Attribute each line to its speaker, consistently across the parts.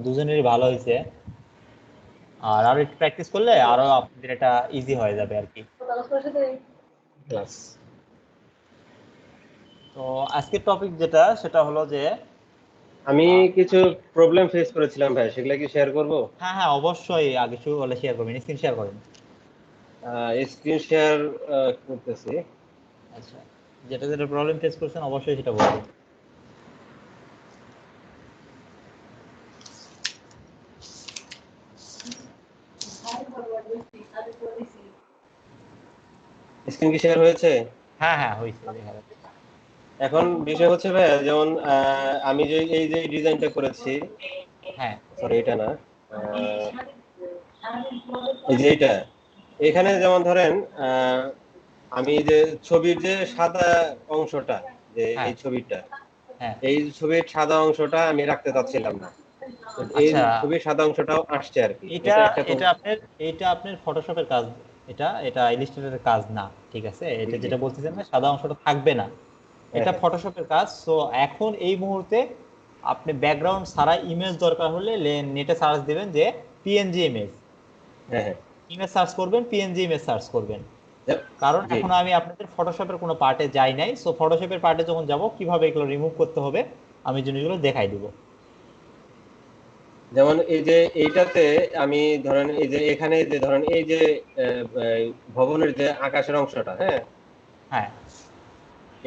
Speaker 1: দুজনেরই ভালো হয়েছে। আর আরো একটু প্র্যাকটিস করলে আরো আপনাদের এটা ইজি হয়ে যাবে আর কি।
Speaker 2: ক্লাস
Speaker 1: তো আজকের টপিক যেটা সেটা হলো যে
Speaker 2: আমি
Speaker 1: আহ,
Speaker 2: কিছু প্রবলেম ফেস করেছিলাম ভাই, সেগুলো কি শেয়ার করব?
Speaker 1: হ্যাঁ হ্যাঁ, অবশ্যই আগে শুরু হলে শেয়ার করবেন, স্ক্রিন শেয়ার করেন।
Speaker 2: স্ক্রিন শেয়ার করতেছি।
Speaker 1: আচ্ছা, যেটা যেটা প্রবলেম ফেস করছেন অবশ্যই সেটা বলবেন।
Speaker 2: স্ক্রিন কি শেয়ার হয়েছে?
Speaker 1: হ্যাঁ হ্যাঁ, হয়েছে, দেখা যাচ্ছে।
Speaker 2: এখন বিষয় হচ্ছে ভাই, যেমন আমি যে এই যে ডিজাইনটা করেছি,
Speaker 1: হ্যাঁ
Speaker 2: সরি এটা না, আহ, এই যে এটা, এখানে যেমন ধরেন আমি যে ছবির যে সাদা অংশটা, যে
Speaker 1: হ্যাঁ
Speaker 2: এই ছবিটা,
Speaker 1: হ্যাঁ।
Speaker 2: এই ছবির সাদা অংশটা আমি রাখতে চাচ্ছিলাম না। এই
Speaker 1: আচ্ছা,
Speaker 2: ছবির সাদা অংশটাও আসছে আর কি,
Speaker 1: এটা
Speaker 2: এটা একটা
Speaker 1: এটা আপনার এটা আপনার ফটোশপের কাজ। এটা এটা ইলাস্ট্রেটরের কাজ না, ঠিক আছে?
Speaker 2: জি
Speaker 1: এটা
Speaker 2: জি,
Speaker 1: যেটা বলতেছেন না, সাদা অংশটা থাকবে না,
Speaker 2: হ্যাঁ
Speaker 1: এটা
Speaker 2: হ্যাঁ
Speaker 1: ফটোশপের কাজ। সো এখন এই মুহূর্তে আপনি ব্যাকগ্রাউন্ড ছাড়া ইমেজ দরকার হলে নেটে সার্চ দিবেন যে পিএনজি ইমেজ,
Speaker 2: হ্যাঁ হ্যাঁ,
Speaker 1: ইমেজ সার্চ করবেন, পিএনজি ইমেজ সার্চ করবেন।
Speaker 2: যা-
Speaker 1: কারণ
Speaker 2: জি।
Speaker 1: এখন আমি আপনাদের ফটোশপের কোনো পার্টে যাই নাই, সো ফটোশপের পার্টে যখন যাব কিভাবে এগুলো রিমুভ করতে হবে আমি জিনিসগুলো দেখাই দিব।
Speaker 2: যেমন এই যে এইটাতে আমি ধরেন এই যে এখানে যে ধরেন এই যে ভবনের যে আকাশের অংশটা, হ্যাঁ,
Speaker 1: হ্যাঁ,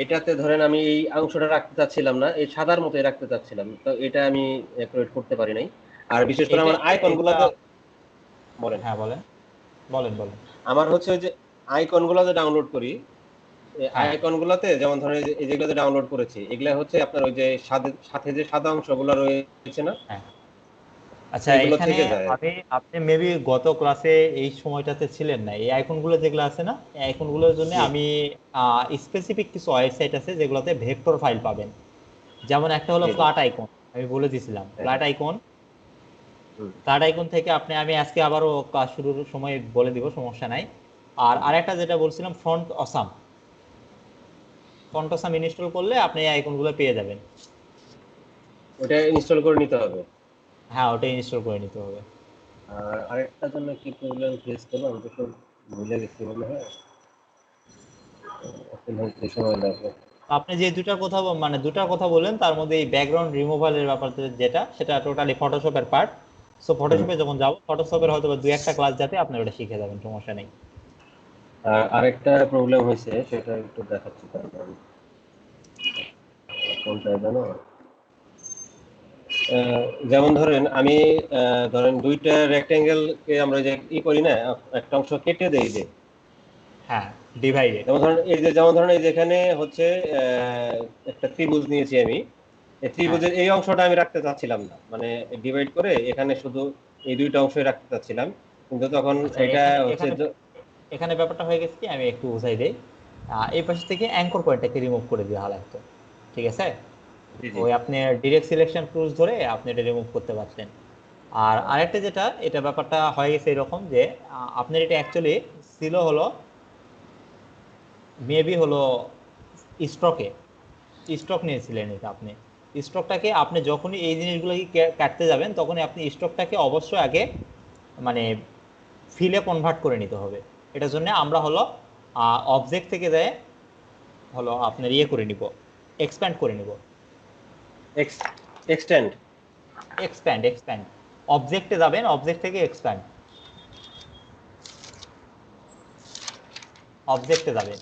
Speaker 2: এটাতে ধরেন আমি এই অংশটা রাখতে চাচ্ছিলাম না, এই সাদার মতোই রাখতে চাচ্ছিলাম, তো এটা আমি অ্যাকুরেট করতে পারি নাই। আর বিশেষ করে
Speaker 1: এটা
Speaker 2: আমার আইকন
Speaker 1: এটা
Speaker 2: গুলাতে বলেন,
Speaker 1: হ্যাঁ বলেন, বলেন বলেন।
Speaker 2: আমার হচ্ছে ওই যে আইকন গুলা যে ডাউনলোড করি,
Speaker 1: হ্যাঁ
Speaker 2: আইকন গুলাতে যেমন ধরেন এই যেগুলো ডাউনলোড করেছি, এগুলা হচ্ছে আপনার ওই যে সাথে যে সাদা অংশগুলো রয়েছে না,
Speaker 1: হ্যাঁ। আচ্ছা,
Speaker 2: এগুলো
Speaker 1: এখানে
Speaker 2: থেকে যায় আর কি।
Speaker 1: আপনি মেবি গত ক্লাসে এই সময়টাতে ছিলেন না। এই আইকনগুলো যেগুলো আছে না, এই আইকনগুলোর জন্য
Speaker 2: জি
Speaker 1: আমি স্পেসিফিক কিছু ওয়েবসাইট আছে যেগুলোতে ভেক্টর ফাইল পাবেন। যেমন একটা হলো
Speaker 2: জি জি,
Speaker 1: ফ্ল্যাট আইকন, আমি বলে দিছিলাম
Speaker 2: হ্যাঁ
Speaker 1: ফ্ল্যাট
Speaker 2: হ্যাঁ,
Speaker 1: আইকন।
Speaker 2: হুম,
Speaker 1: ফ্ল্যাট আইকন থেকে আমি আজকে আবারও ক্লাস শুরুর সময় বলে দিব, সমস্যা নাই। আর
Speaker 2: হুম।
Speaker 1: আরেকটা যেটা বলছিলাম font awesome, font awesome install করলে আপনি এই আইকনগুলো পেয়ে যাবেন।
Speaker 2: ওটা ইনস্টল করে নিতে হবে।
Speaker 1: হ্যাঁ, ওটা ইনস্টল করে নিতে হবে।
Speaker 2: আর আরেকটা জন্য কি প্রবলেম ফেস করলাম, আমি তো সব ভুলে গেছি মনে হয়, এখন হয়তো সময় লাগবে।
Speaker 1: আপনি যে মানে দুটা কথা বললেন, তার মধ্যে এই ব্যাকগ্রাউন্ড রিমুভালের ব্যাপারটা যেটা, সেটা টোটালি ফটোশপের পার্ট। সো
Speaker 2: হুম।
Speaker 1: ফটোশপে যখন যাবো, ফটোশপের হয়তো বা দুই একটা ক্লাস যাতে আপনি ওটা শিখে যাবেন, সমস্যা নেই।
Speaker 2: আর আরেকটা প্রবলেম হয়েছে, সেটা একটু দেখাচ্ছি তারপর। কোনটা জানো, যেমন ধরেন আমি ধরেন দুইটা রেক্টেঙ্গেল কে আমরা যে করি না, একটা অংশ কেটে দেই যে,
Speaker 1: হ্যাঁ, ডিভাইডেড।
Speaker 2: যেমন ধরেন এই যেখানে হচ্ছে আহ, একটা ত্রিভুজ নিয়েছি আমি, এই
Speaker 1: হ্যাঁ,
Speaker 2: ত্রিভুজের এই অংশটা আমি রাখতে চাচ্ছিলাম না, মানে ডিভাইড করে এখানে শুধু এই দুইটা অংশই রাখতে চাচ্ছিলাম, কিন্তু তখন
Speaker 1: আচ্ছা,
Speaker 2: এটা
Speaker 1: এখানে
Speaker 2: হচ্ছে
Speaker 1: এখানে এখানে ব্যাপারটা হয়ে গেছে কি, আমি একটু বুঝাই দেই। এই পাশ থেকে অ্যাঙ্কর পয়েন্টটাকে রিমুভ করে দেওয়া লাগতো, ঠিক আছে?
Speaker 2: জি জি,
Speaker 1: ওই আপনি ডিরেক্ট সিলেকশন টুলস ধরে আপনি এটা রিমুভ করতে পারতেন। আর আরেকটা যেটা, এটা ব্যাপারটা হয়ে গেছে এরকম যে আপনার এটা অ্যাকচুয়ালি ছিল হলো মেবি হলো স্টকে, স্টক নিয়েছিলেন এটা আপনি। স্টকটাকে আপনি যখনই এই জিনিসগুলোকে কাটতে যাবেন তখনই আপনি স্টকটাকে অবশ্যই আগে মানে ফিলে কনভার্ট করে নিতে হবে। এটার জন্য আমরা হলো অবজেক্ট থেকে দেয় হলো আপনার ইয়ে করে নিব, এক্সপ্যান্ড করে নিব।
Speaker 2: এক্সটেন্ড,
Speaker 1: এক্সপ্যান্ড এক্সপ্যান্ড, অবজেক্টে যাবেন, অবজেক্ট থেকে এক্সপ্যান্ড, অবজেক্টে যাবেন।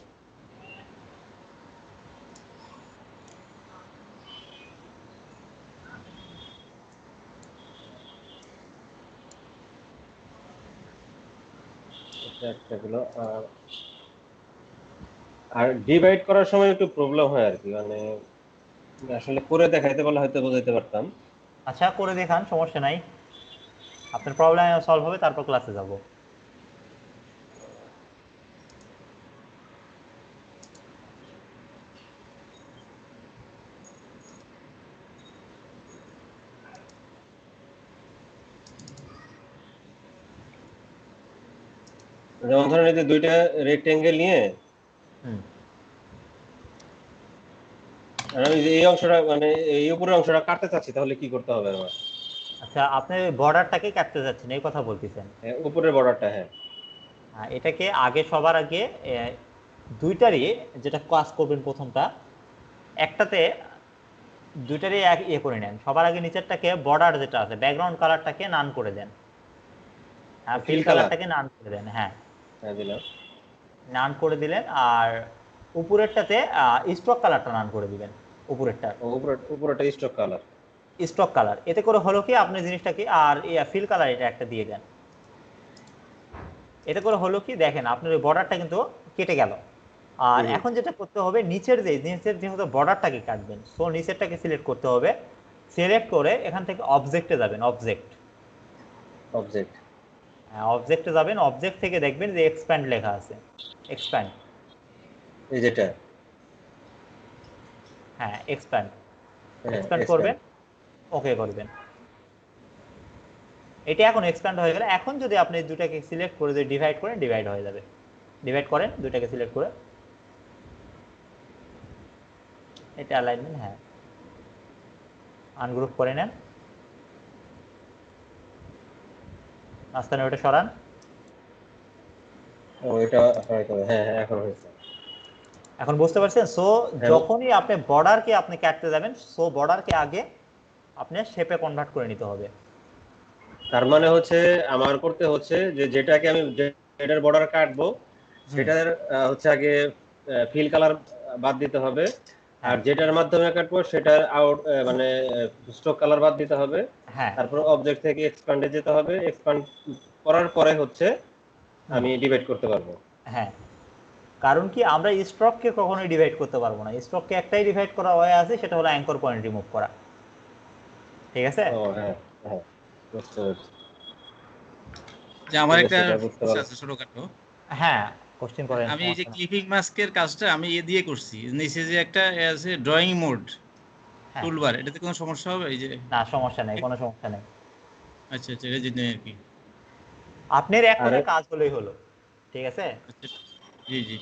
Speaker 2: এটা একটা হলো। আর ডিভাইড করার সময় একটু প্রবলেম হয় আর কি, মানে আসলে করে দেখাইতে পারলে হয়তো বোঝাইতে পারতাম।
Speaker 1: আচ্ছা, করে দেখান, সমস্যা নাই। আপনার প্রবলেম সলভ হবে, তারপর ক্লাসে যাব।
Speaker 2: যেমন ধরেন এই যে দুইটা রেক্টেঙ্গেল নিয়ে,
Speaker 1: হুম।
Speaker 2: আর আমি যে এই অংশটা মানে এই উপরের অংশটা কাটতে চাচ্ছি, তাহলে কি করতে হবে আমার?
Speaker 1: আচ্ছা, আপনি বর্ডারটাকে কাটতে যাচ্ছেন এই কথা বলতেছেন।
Speaker 2: উপরের বর্ডারটা, হ্যাঁ।
Speaker 1: এটাকে আগে সবার আগে দুইটারই যেটা কাজ করবেন প্রথমটা, একটাতে দুইটারই এক করে নেন। সবার আগে নিচেরটাকে বর্ডার যেটা আছে ব্যাকগ্রাউন্ড কালারটাকে নান করে দেন। হ্যাঁ, ফিল
Speaker 2: ফিল কালার,
Speaker 1: কালারটাকে নান করে দেন। হ্যাঁ,
Speaker 2: হ্যাঁ দিলাম।
Speaker 1: নান করে দিলেন। আর উপরেরটাতে স্ট্রোক কালারটা নান করে দিবেন। উপরেরটা
Speaker 2: উপরেরটা স্টক কালার।
Speaker 1: স্ট্রোক কালার, এতে করে হলো কি আপনি জিনিসটাকে আর ফিল কালার এটা একটা দিয়ে দেন। এতে করে হলো কি দেখেন আপনার ওই বর্ডারটা কিন্তু কেটে গেল। আর
Speaker 2: হুম,
Speaker 1: এখন যেটা করতে হবে নিচের যেহেতু বর্ডারটাকে কাটবেন, সো নিচেরটাকে সিলেক্ট করতে হবে। সিলেক্ট করে এখান থেকে অবজেক্টে যাবেন। Object,
Speaker 2: object.
Speaker 1: হ্যাঁ অবজেক্টে যাবেন। অবজেক্ট থেকে দেখবেন যে এক্সপ্যান্ড লেখা আছে। এক্সপ্যান্ড,
Speaker 2: এই যেটা,
Speaker 1: হ্যাঁ এক্সপ্যান্ড।
Speaker 2: হ্যাঁ
Speaker 1: এক্সপ্যান্ড করবেন,
Speaker 2: এক্সপ্যান্ড।
Speaker 1: ওকে করবেন। এটা এখন এক্সপ্যান্ড হয়ে গেলে এখন যদি আপনি দুটাকে সিলেক্ট করে যদি ডিভাইড করেন, ডিভাইড হয়ে যাবে। ডিভাইড করেন দুটাকে সিলেক্ট করে, এটা অ্যালাইনমেন্ট, হ্যাঁ আনগ্রুপ করে নেন। মাঝখানে ওটা সরান।
Speaker 2: ও এটা হয়তো, হ্যাঁ হ্যাঁ এখন হয়েছে।
Speaker 1: এখন বুঝতে পারছেন? সো
Speaker 2: হ্যাঁ,
Speaker 1: যখনই আপনি বর্ডারকে আপনি কাটতে যাবেন, সো বর্ডারকে আগে আপনি শেপে কনভার্ট করে নিতে হবে।
Speaker 2: তার মানে হচ্ছে আমার করতে হচ্ছে যে যেটাকে আমি যেটার বর্ডার কাটবো
Speaker 1: হুম,
Speaker 2: সেটার হচ্ছে আগে ফিল কালার বাদ দিতে হবে। আর
Speaker 1: হ্যাঁ
Speaker 2: যেটার মাধ্যমে কাটবো সেটার আউট মানে স্ট্রোক কালার বাদ দিতে হবে।
Speaker 1: হ্যাঁ।
Speaker 2: তারপর অবজেক্ট থেকে এক্সপ্যান্ডে যেতে হবে, এক্সপ্যান্ড করার পরে হচ্ছে
Speaker 1: হুম,
Speaker 2: আমি ডিভাইড করতে পারবো।
Speaker 1: হ্যাঁ। কারণ কি আমরা স্ট্রোককে কখনোই ডিভাইড করতে পারবো না। স্ট্রোককে একটাই ডিভাইড করা হয়ে আছে, সেটা হলো অ্যাঙ্কর পয়েন্ট রিমুভ করা। ঠিক আছে?
Speaker 2: ও হ্যাঁ, হ্যাঁ বুঝতে পারছি।
Speaker 3: যে আমার
Speaker 2: ঠিক
Speaker 3: একটা
Speaker 2: আছে, এটা বুঝতে
Speaker 3: সমস্যা
Speaker 2: পারছি।
Speaker 3: আছে ছোটখাটো।
Speaker 1: হ্যাঁ, কোশ্চেন করেন,
Speaker 3: আমি এই যে
Speaker 1: সমস্যা না।
Speaker 3: ক্লিপিং মাস্কের কাজটা আমি দিয়ে করছি, নিচে যে একটা আছে ড্রয়িং মোড
Speaker 1: হ্যাঁ,
Speaker 3: টুলবার, এটাতে কোনো সমস্যা হবে এই যে?
Speaker 1: না সমস্যা নেই, কোনো সমস্যা নেই।
Speaker 3: আচ্ছা আচ্ছা, এটা জন্য আর কি।
Speaker 1: আপনার এক
Speaker 2: আরে
Speaker 1: কথায় কাজ হলেই হলো। ঠিক আছে?
Speaker 3: আচ্ছা, জি জি।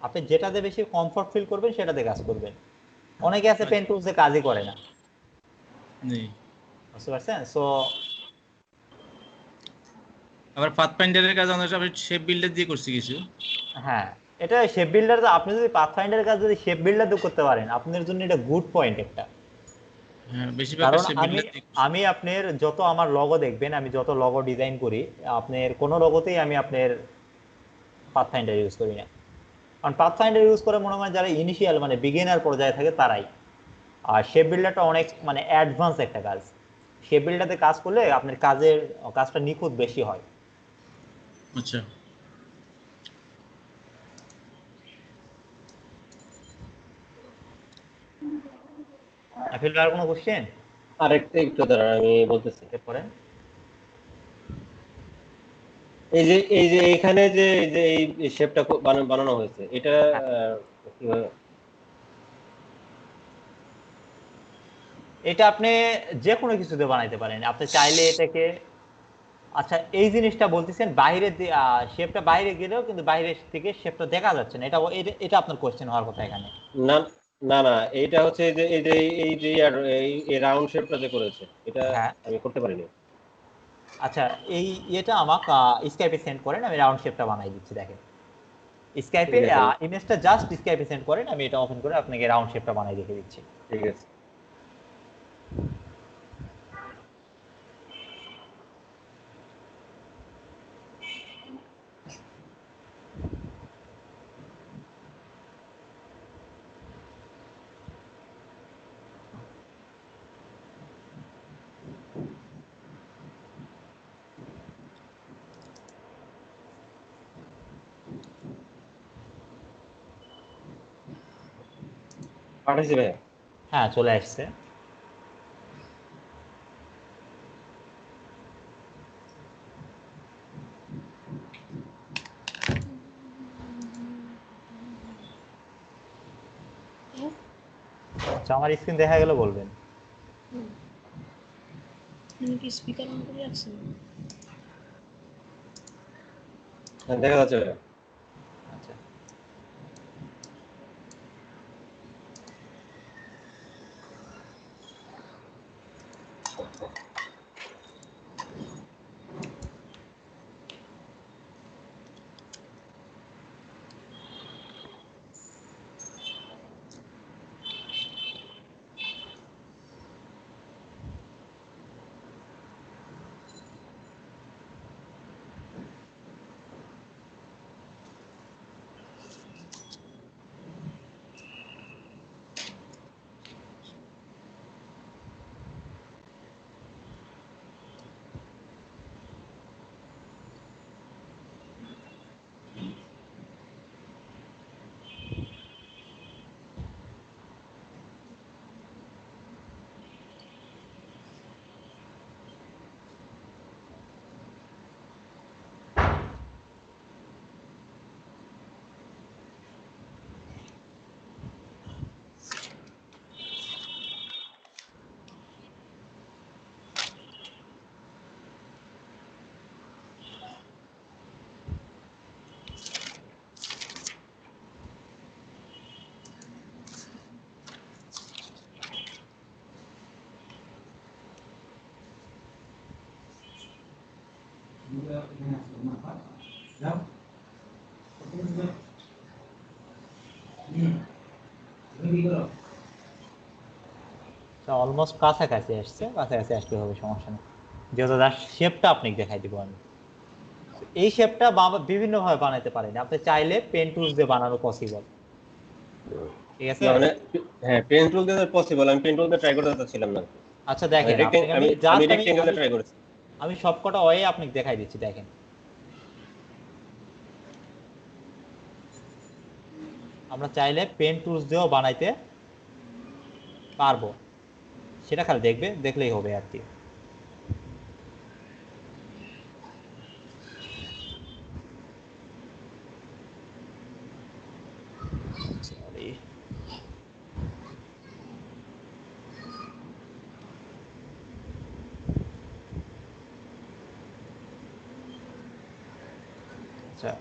Speaker 1: আপনি যেটাতে বেশি কমফর্ট ফিল করবেন সেটাতে কাজ করবেন। অনেকে আছে পেন
Speaker 3: আচ্ছা,
Speaker 1: টুলসে কাজই করে না।
Speaker 3: জি।
Speaker 1: বুঝতে পারছেন? সো
Speaker 3: আবার পাথফাইন্ডারের কাজ আমরা সব শেপ বিল্ডার দিয়ে করছি কিছু।
Speaker 1: হ্যাঁ, এটা শেপ বিল্ডার, আপনি যদি পাথফাইন্ডারের কাজ যদি শেপ বিল্ডার দিয়ে করতে পারেন, আপনার জন্য এটা গুড পয়েন্ট একটা।
Speaker 3: হ্যাঁ, বেশিরভাগটা
Speaker 1: কারণ
Speaker 3: শেপ
Speaker 1: আমি
Speaker 3: বিল্ডার দিয়ে করছি।
Speaker 1: আমি আপনার যত আমার লগো দেখবেন, আমি যত লগো ডিজাইন করি, আপনার কোনো লগোতেই আমি আপনার পাথফাইন্ডার ইউজ করি না। কারণ পাথফাইন্ডার ইউজ করে মনে হয় যারা ইনিশিয়াল মানে বিগিনার পর্যায়ে থাকে তারাই। আর শেপ বিল্ডারটা অনেক মানে অ্যাডভান্স একটা কাজ। শেপ বিল্ডারতে কাজ করলে আপনার কাজটা নিখুঁত বেশি হয়।
Speaker 3: আচ্ছা।
Speaker 1: অ্যাফিল আর কোনো কোশ্চেন
Speaker 2: আরেকটা একটু দাঁড়ান, আমি বলতেছি।
Speaker 1: পড়েন।
Speaker 2: এই যে এখানে যে এই যে এই শেপটা বানানো হয়েছে এটা
Speaker 1: হ্যাঁ,
Speaker 2: কিভাবে?
Speaker 1: এটা আপনি যে কোনো কিছুতে বানাইতে পারেন। আপনি চাইলে এটাকে, আচ্ছা এই জিনিসটা বলতেছেন বাইরে শেপটা বাইরে গেলেও কিন্তু বাইরে থেকে শেপটা দেখা যাচ্ছে না, এটা এটা আপনার কোশ্চেন হওয়ার কথা এখানে।
Speaker 2: না না না, এইটা হচ্ছে এই যে এই রাউন্ড শেপটা যে করেছে এটা
Speaker 1: হ্যাঁ,
Speaker 2: আমি করতে পারিনি।
Speaker 1: আচ্ছা এই এটা আমাকে স্কাইপে সেন্ড করেন, আমি রাউন্ড শেপটা বানাই দিচ্ছি। দেখেন স্কাইপে
Speaker 2: ঠিক আছে,
Speaker 1: ইমেজটা জাস্ট স্কাইপে সেন্ড করেন, আমি এটা ওপেন করে আপনাকে রাউন্ড শেপটা বানাই দেখে দিচ্ছি।
Speaker 2: ঠিক আছে। পাঠাইছি ভাই।
Speaker 1: হ্যাঁ, চলে আসছে। আচ্ছা, আমার স্ক্রিন দেখা গেলে বলবেন।
Speaker 4: তুমি কি স্পিকার অন করে রাখছেন?
Speaker 2: হ্যাঁ, দেখা যাচ্ছে ভাই।
Speaker 1: আচ্ছা, অলমোস্ট কাছাকাছি আসছে, কাছাকাছি আসলে হবে, সমস্যা নেই। যেহেতু তার শেপটা আপনাকে দেখাই দিব আমি। এই শেপটা বিভিন্ন ভাবে বানাতে পারেন, আপনি চাইলে পেন টুলস দিয়ে বানানো পসিবল, ঠিক আছে?
Speaker 2: মানে হ্যাঁ, পেন টুল দিয়ে পসিবল, আমি পেন টুল দিয়ে ট্রাই করতে চাচ্ছিলাম না।
Speaker 1: আচ্ছা দেখেন, আপনাকে আমি
Speaker 2: আমি
Speaker 1: জাস্ট আমি
Speaker 2: রেক্টেঙ্গেল
Speaker 1: আমি
Speaker 2: দিয়ে ট্রাই করেছি।
Speaker 1: আমি সবকটা ওয়ে আপনাকে দেখাই দিচ্ছি, দেখেন। আমরা চাইলে পেন টুলস দিয়েও বানাইতে পারবো, সেটা খালি দেখলেই হবে আর কি। সরি, আচ্ছা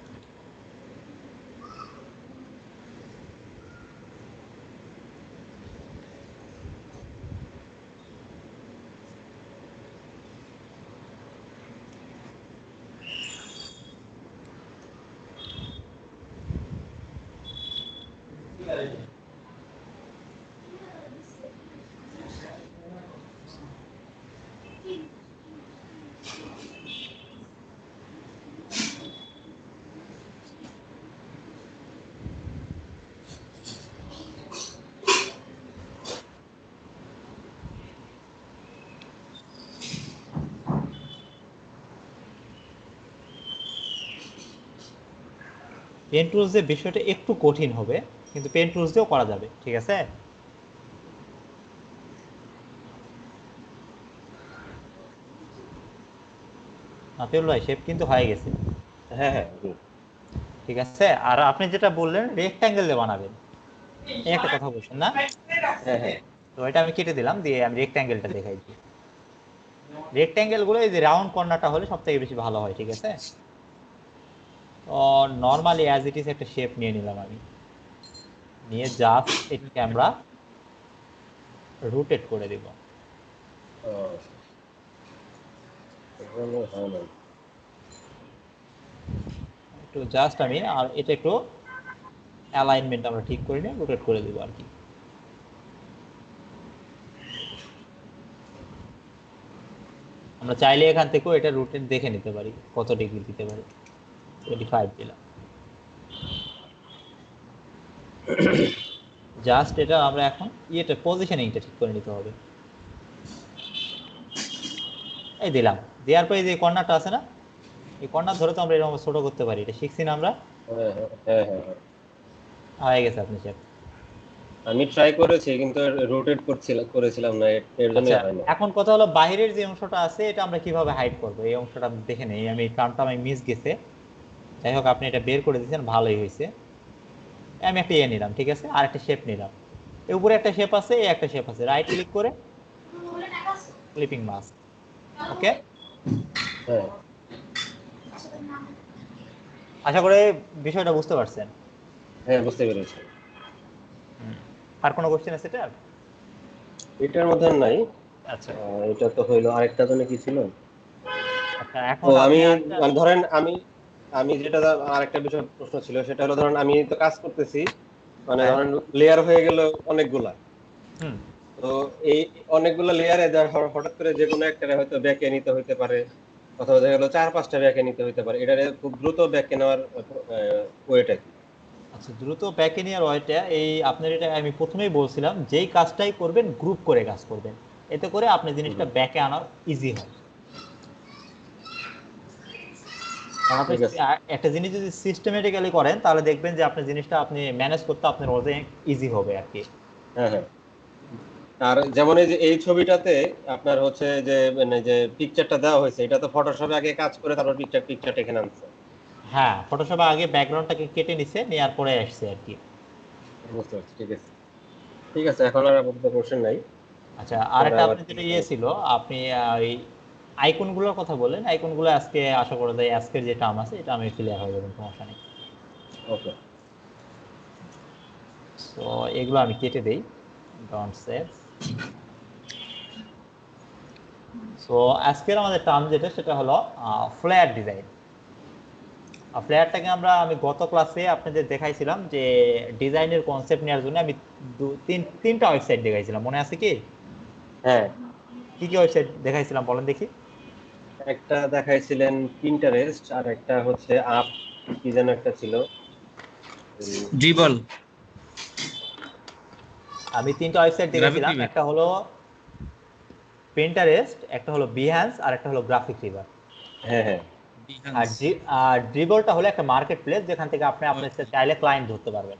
Speaker 1: পেন টুলস দিয়ে বিষয়টা একটু কঠিন হবে, কিন্তু পেন টুলস দিয়েও করা যাবে, ঠিক আছে? নাতিউল ভাই, শেপ কিন্তু হয়ে গেছে,
Speaker 2: হ্যাঁ হ্যাঁ,
Speaker 1: ঠিক আছে। আর আপনি যেটা বললেন রেক্ট্যাঙ্গেল দিয়ে বানাবেন, এই একটা কথা বলছেন না?
Speaker 2: হ্যাঁ হ্যাঁ,
Speaker 1: তো এটা আমি কেটে দিলাম, দিয়ে আমি রেক্ট্যাঙ্গেলটা দেখাই দিই। রেক্ট্যাঙ্গেল গুলো এই যে রাউন্ড কর্নারটা হলে সব থেকে বেশি ভালো হয়, ঠিক আছে? তো নর্মালি অ্যাজ ইট ইজ একটা শেপ নিয়ে নিলাম আমি, নিয়ে জাস্ট এটাকে আমরা রোটেট করে দিব। একটু জাস্ট আমি আর এটা একটু অ্যালাইনমেন্ট আমরা ঠিক করে নিয়ে রোটেট করে দিব আর কি। আমরা চাইলে এখান থেকেও এটা রোটেট দেখে নিতে পারি কত ডিগ্রি দিতে পারি। 25 দিলাম। জাস্ট এটা আমরা এখন ইয়েটা পজিশনিংটা ঠিক করে নিতে হবে। এই দিলাম, দেওয়ার পরে যে কর্নারটা আছে না, এই কর্নার ধরে তো আমরা এরকম ছোট করতে পারি, এটা শিখছি না আমরা।
Speaker 2: হ্যাঁ হ্যাঁ হ্যাঁ,
Speaker 1: হয়ে গেছে আপনি শেপ।
Speaker 2: আমি ট্রাই করেছি কিন্তু রোটেট করেছিলাম না, এর
Speaker 1: আচ্ছা,
Speaker 2: জন্যই হয় না।
Speaker 1: এখন কথা হলো বাইরের যে অংশটা আছে এটা আমরা কিভাবে হাইড করব, এই অংশটা আপনি দেখে নেই, আমি কারণটা আমি মিস গেছে। যাই হোক, আপনি এটা বের করে দিয়েছেন, ভালোই হয়েছে। আমি একটা ইয়ে নিলাম, ঠিক আছে, আর একটা শেপ নিলাম। এর উপরে একটা শেপ আছে, এই একটা শেপ আছে, রাইট ক্লিক করে ক্লিপিং মাস্ক। ওকে,
Speaker 2: হ্যাঁ
Speaker 1: আশা করি বিষয়টা বুঝতে পারছেন।
Speaker 2: হ্যাঁ, বুঝতে পেরেছি।
Speaker 1: আর কোনো কোশ্চেন আছে এটা?
Speaker 2: এটার মধ্যে নাই।
Speaker 1: আচ্ছা
Speaker 2: এটা তো হইলো, আরেকটা জন্য কি ছিল?
Speaker 1: আচ্ছা,
Speaker 2: ও
Speaker 1: এখন
Speaker 2: আমি
Speaker 1: আপনি আরেকটা।
Speaker 2: মানে ধরেন আমি আমি যেটা আরেকটা বিষয় প্রশ্ন ছিল, সেটা হলো ধরেন আমি তো কাজ করতেছি, মানে
Speaker 1: হ্যাঁ,
Speaker 2: ধরেন লেয়ার হয়ে গেল অনেকগুলা।
Speaker 1: হুম,
Speaker 2: তো এই অনেকগুলো লেয়ারে হঠাৎ করে যে কোনো একটা হয়তো ব্যাকে নিতে হইতে পারে, অথবা দেখা গেলো 4-5টা ব্যাকে নিতে হইতে পারে, এটারে খুব দ্রুত ব্যাকে নেওয়ার ওয়েটা কি?
Speaker 1: আচ্ছা, দ্রুত ব্যাকে নিয়ে ওইটা, এই আপনার এটা আমি প্রথমেই বলছিলাম, যেই কাজটাই করবেন গ্রুপ করে কাজ করবেন, এতে করে আপনি জিনিসটা
Speaker 2: হুম,
Speaker 1: ব্যাকে আনা ইজি হয়। কারণ আপনি
Speaker 2: ঠিক আছে।
Speaker 1: একটা জিনিস যদি সিস্টেমেটিক্যালি করেন তাহলে দেখবেন যে আপনার জিনিসটা আপনি ম্যানেজ করতে আপনার অনেক ইজি হবে আর কি।
Speaker 2: হ্যাঁ হ্যাঁ, আর যেমন এই যে এই ছবিটাতে আপনার হচ্ছে যে মানে যে পিকচারটা দেওয়া হয়েছে, এটা তো ফটোশপে আগে কাজ করে তারপর পিকচারটা এখানে আনছে।
Speaker 1: হ্যাঁ, ফটোশপে আগে ব্যাকগ্রাউন্ডটাকে কেটে নিছে, নেওয়ার পরে আসছে আর কি।
Speaker 2: বুঝতে পারছি, ঠিক আছে। ঠিক আছে, এখন আর আপাতত কোশ্চেন নাই।
Speaker 1: আচ্ছা,
Speaker 2: পরে
Speaker 1: আরেকটা
Speaker 2: আবার
Speaker 1: আপনি যেটা
Speaker 2: কিছু
Speaker 1: ইয়ে ছিল, আপনি এই আইকনগুলোর কথা বলেন, আইকনগুলো আজকে আশা করা যায় আজকের যে টার্ম আছে এটা আমি ক্লিয়ার হয়ে যাবেন, সমস্যা নেই।
Speaker 2: ওকে।
Speaker 1: তো এগুলো আমি কেটে দেই, ডন্ট সেভ। সো আজকের আমাদের টার্ম যেটা সেটা হলো ফ্লেয়ার ডিজাইন। ফ্লেয়ারটাকে আমি গত ক্লাসে আপনাদের দেখাইছিলাম যে ডিজাইনের কনসেপ্ট নেওয়ার জন্য আমি তিনটা ওয়েবসাইট দেখাইছিলাম, মনে আছে কি?
Speaker 2: হ্যাঁ,
Speaker 1: কি কি ওয়েবসাইট দেখাইছিলাম বলেন দেখি।
Speaker 2: একটা দেখাইছিলেন পিন্টারেস্ট, আর একটা হচ্ছে আপ, কি যেন একটা ছিল।
Speaker 3: ড্রিবল,
Speaker 1: আমি তিনটা ওয়েবসাইট
Speaker 3: গ্রাফিক
Speaker 1: দেখাইছিলাম,
Speaker 3: রিভার।
Speaker 1: একটা হলো পিন্টারেস্ট, একটা হলো বিহ্যান্স, আর একটা হলো গ্রাফিক রিভার।
Speaker 2: হ্যাঁ হ্যাঁ।
Speaker 1: আর ড্রিবলটা হলো একটা মার্কেট প্লেস যেখান থেকে আপনি আপনার চাইলে ক্লায়েন্ট ধরতে পারবেন।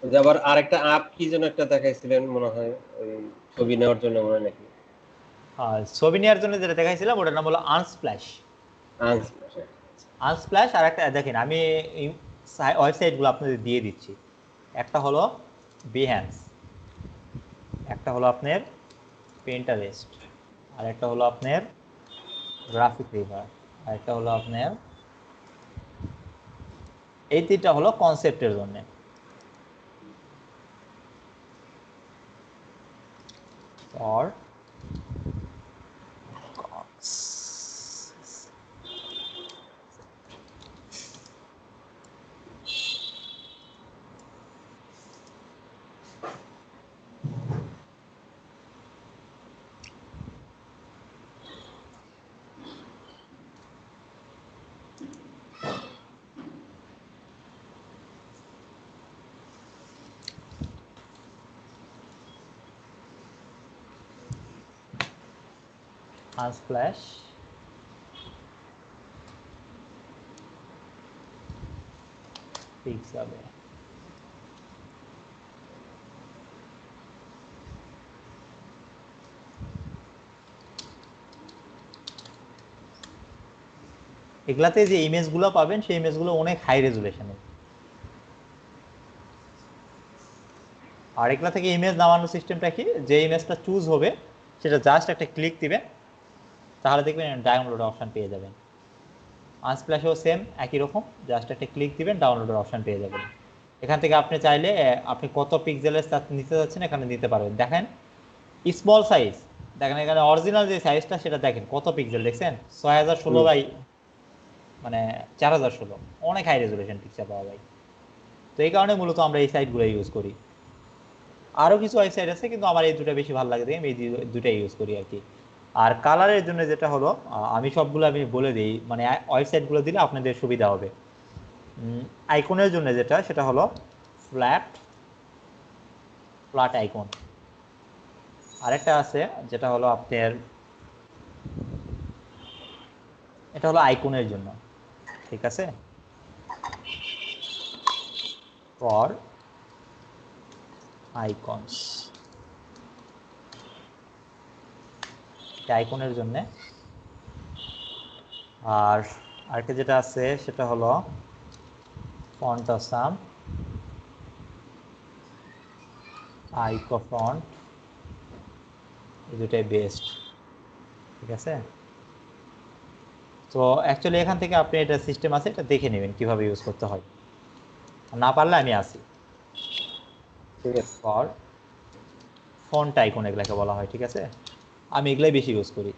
Speaker 2: ওই যে আবার আরেকটা আপ কি যেন একটা দেখাইছিলেন মনে হয়, ওই ছবি নেওয়ার জন্য মনে হয় নাকি?
Speaker 1: আর ছবি নেওয়ার জন্য যেটা দেখাইছিলাম ওটার নাম হলো আনস্প্ল্যাশ।
Speaker 2: আনস্প্ল্যাশ।
Speaker 1: আনস্প্ল্যাশ আর একটা দেখেন, আমি ওয়েবসাইটগুলো আপনাদের দিয়ে দিচ্ছি। একটা হলো বিহ্যান্স, একটা হলো আপনার পিন্টারেস্ট, আর একটা হলো আপনার গ্রাফিক রিভার, আর একটা হলো আপনার, এই তিনটা হলো কনসেপ্টের জন্য। or unsplash, pixel, এগুলাতে যে ইমেজগুলো পাবেন সেই ইমেজগুলো অনেক হাই রেজুলেশনের। আর এগুলা থেকে ইমেজ নামানোর সিস্টেমটা কি, যে ইমেজটা চুজ হবে সেটা জাস্ট একটা ক্লিক দিবেন, তাহলে দেখবেন ডাউনলোড অপশন পেয়ে যাবেন। আনস্প্ল্যাশেও সেম একই রকম, জাস্ট একটা ক্লিক দিবেন, ডাউনলোডের অপশন পেয়ে যাবেন। এখান থেকে আপনি চাইলে আপনি কত পিক্সেলের নিতে যাচ্ছেন এখানে নিতে পারবেন। দেখেন স্মল সাইজ, দেখেন এখানে অরিজিনাল যে সাইজটা সেটা দেখেন কত পিক্সেল, দেখছেন 6016 বাই মানে 4016, অনেক হাই রেজুলেশন পিকচার পাওয়া যায়। তো এই কারণে মূলত আমরা এই সাইটগুলো ইউজ করি। আরও কিছু ওয়েবসাইট আছে কিন্তু আমার এই দুটো বেশি ভালো লাগে, দেখে আমি এই দুটাই ইউজ করি আর কি। আর কালারের জন্য যেটা হলো, আমি সবগুলো বলে দিই, মানে ওয়েবসাইটগুলো দিলে আপনাদের সুবিধা হবে। আইকনের জন্য যেটা সেটা হলো ফ্ল্যাট আইকন। আরেকটা আছে যেটা হলো আপনার, এটা হলো আইকনের জন্য, ঠিক আছে, ফর আইকনস, আইকনের জন্য। আর আরেকটা যেটা আছে সেটা হলো ফন্ট আসাম, আইকো ফন্ট, এই দুটাই বেস্ট, ঠিক আছে। তো অ্যাকচুয়ালি এখান থেকে আপনি এটা সিস্টেম আছে, এটা দেখে নেবেন কিভাবে ইউজ করতে হয়, না পারলে আমি আসি।
Speaker 2: ঠিক আছে।
Speaker 1: ফর ফন্ট আইকন এগুলাকে বলা হয়, ঠিক আছে, আমি এগুলাই বেশি ইউজ করি।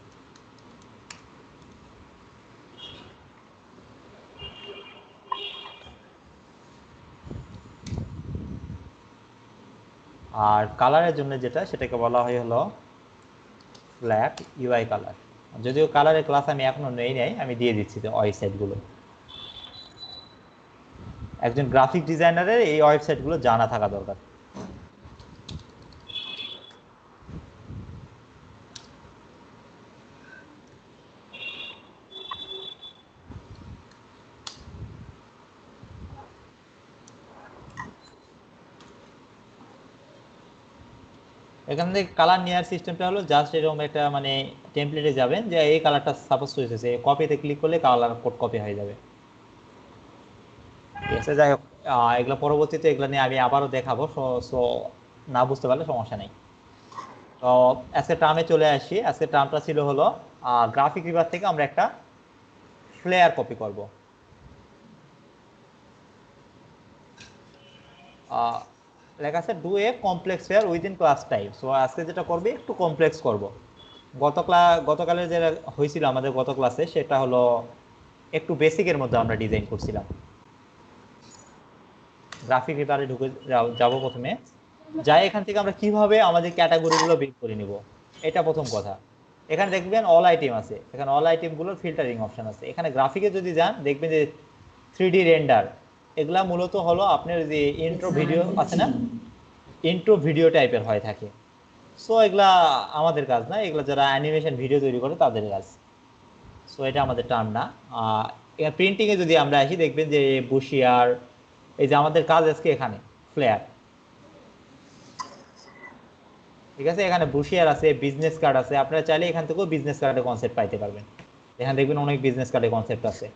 Speaker 1: আর কালারের জন্য যেটা সেটাকে বলা হয় হলো ফ্ল্যাট ইউআই কালার। যদিও কালারের ক্লাস আমি এখনো নেই নাই, আমি দিয়ে দিচ্ছি তো ওয়েবসাইটগুলো। একজন গ্রাফিক ডিজাইনারের এই ওয়েবসাইটগুলো জানা থাকা দরকার। এখান থেকে কালার নেওয়ার সিস্টেমটা হলো জাস্ট এরকম একটা মানে টেমপ্লেটে যাবেন, যে এই কালারটা সাপোজ চুজ হয়েছে, কপিতে ক্লিক করলে কালার কোড কপি হয়ে যাবে, ঠিক আছে। যাই হোক, এগুলো পরবর্তীতে এগুলো নিয়ে আমি আবারও দেখাবো, সো না বুঝতে পারলে সমস্যা নেই। তো আজকে টার্মে চলে আসি। আজকে টার্মটা ছিল হলো গ্রাফিক রিভার থেকে আমরা একটা ফ্লেয়ার কপি করব। লেখা আছে do a complex fair within class type. So আজকে যেটা করবে একটু কমপ্লেক্স করব। গতকালের যেটা হয়েছিল আমাদের গত ক্লাসে সেটা হলো একটু বেসিকের মধ্যে আমরা ডিজাইন করছিলাম। গ্রাফিক ভিতরে ঢুকে যাব প্রথমে, যাই এখান থেকে আমরা কিভাবে আমাদের ক্যাটাগরিগুলো বের করে নিব, এটা প্রথম কথা। এখানে দেখবেন অল আইটেম আছে, এখানে অল আইটেমগুলোর ফিল্টারিং অপশন আছে। এখানে গ্রাফিকে যদি যান দেখবেন যে 3D রেন্ডার, এগুলা মূলত হলো আপনার যে ইন্ট্রো ভিডিও আছে না, ইন্ট্রো ভিডিও টাইপের হয়ে থাকে। সো এগুলা আমাদের কাজ না, এগুলা যারা অ্যানিমেশন ভিডিও তৈরি করে তাদের কাজ। সো এটা আমাদের টার্ম না। প্রিন্টিংয়ে যদি আমরা আসি দেখবেন যে বুশিয়ার, এই যে আমাদের কাজ আজকে এখানে ফ্লেয়ার, ঠিক আছে। এখানে বুশিয়ার আছে, বিজনেস কার্ড আছে, আপনারা চাইলে এখান থেকেও বিজনেস কার্ডের কনসেপ্ট পাইতে পারবেন। এখানে দেখবেন অনেক বিজনেস কার্ডের কনসেপ্ট আছে।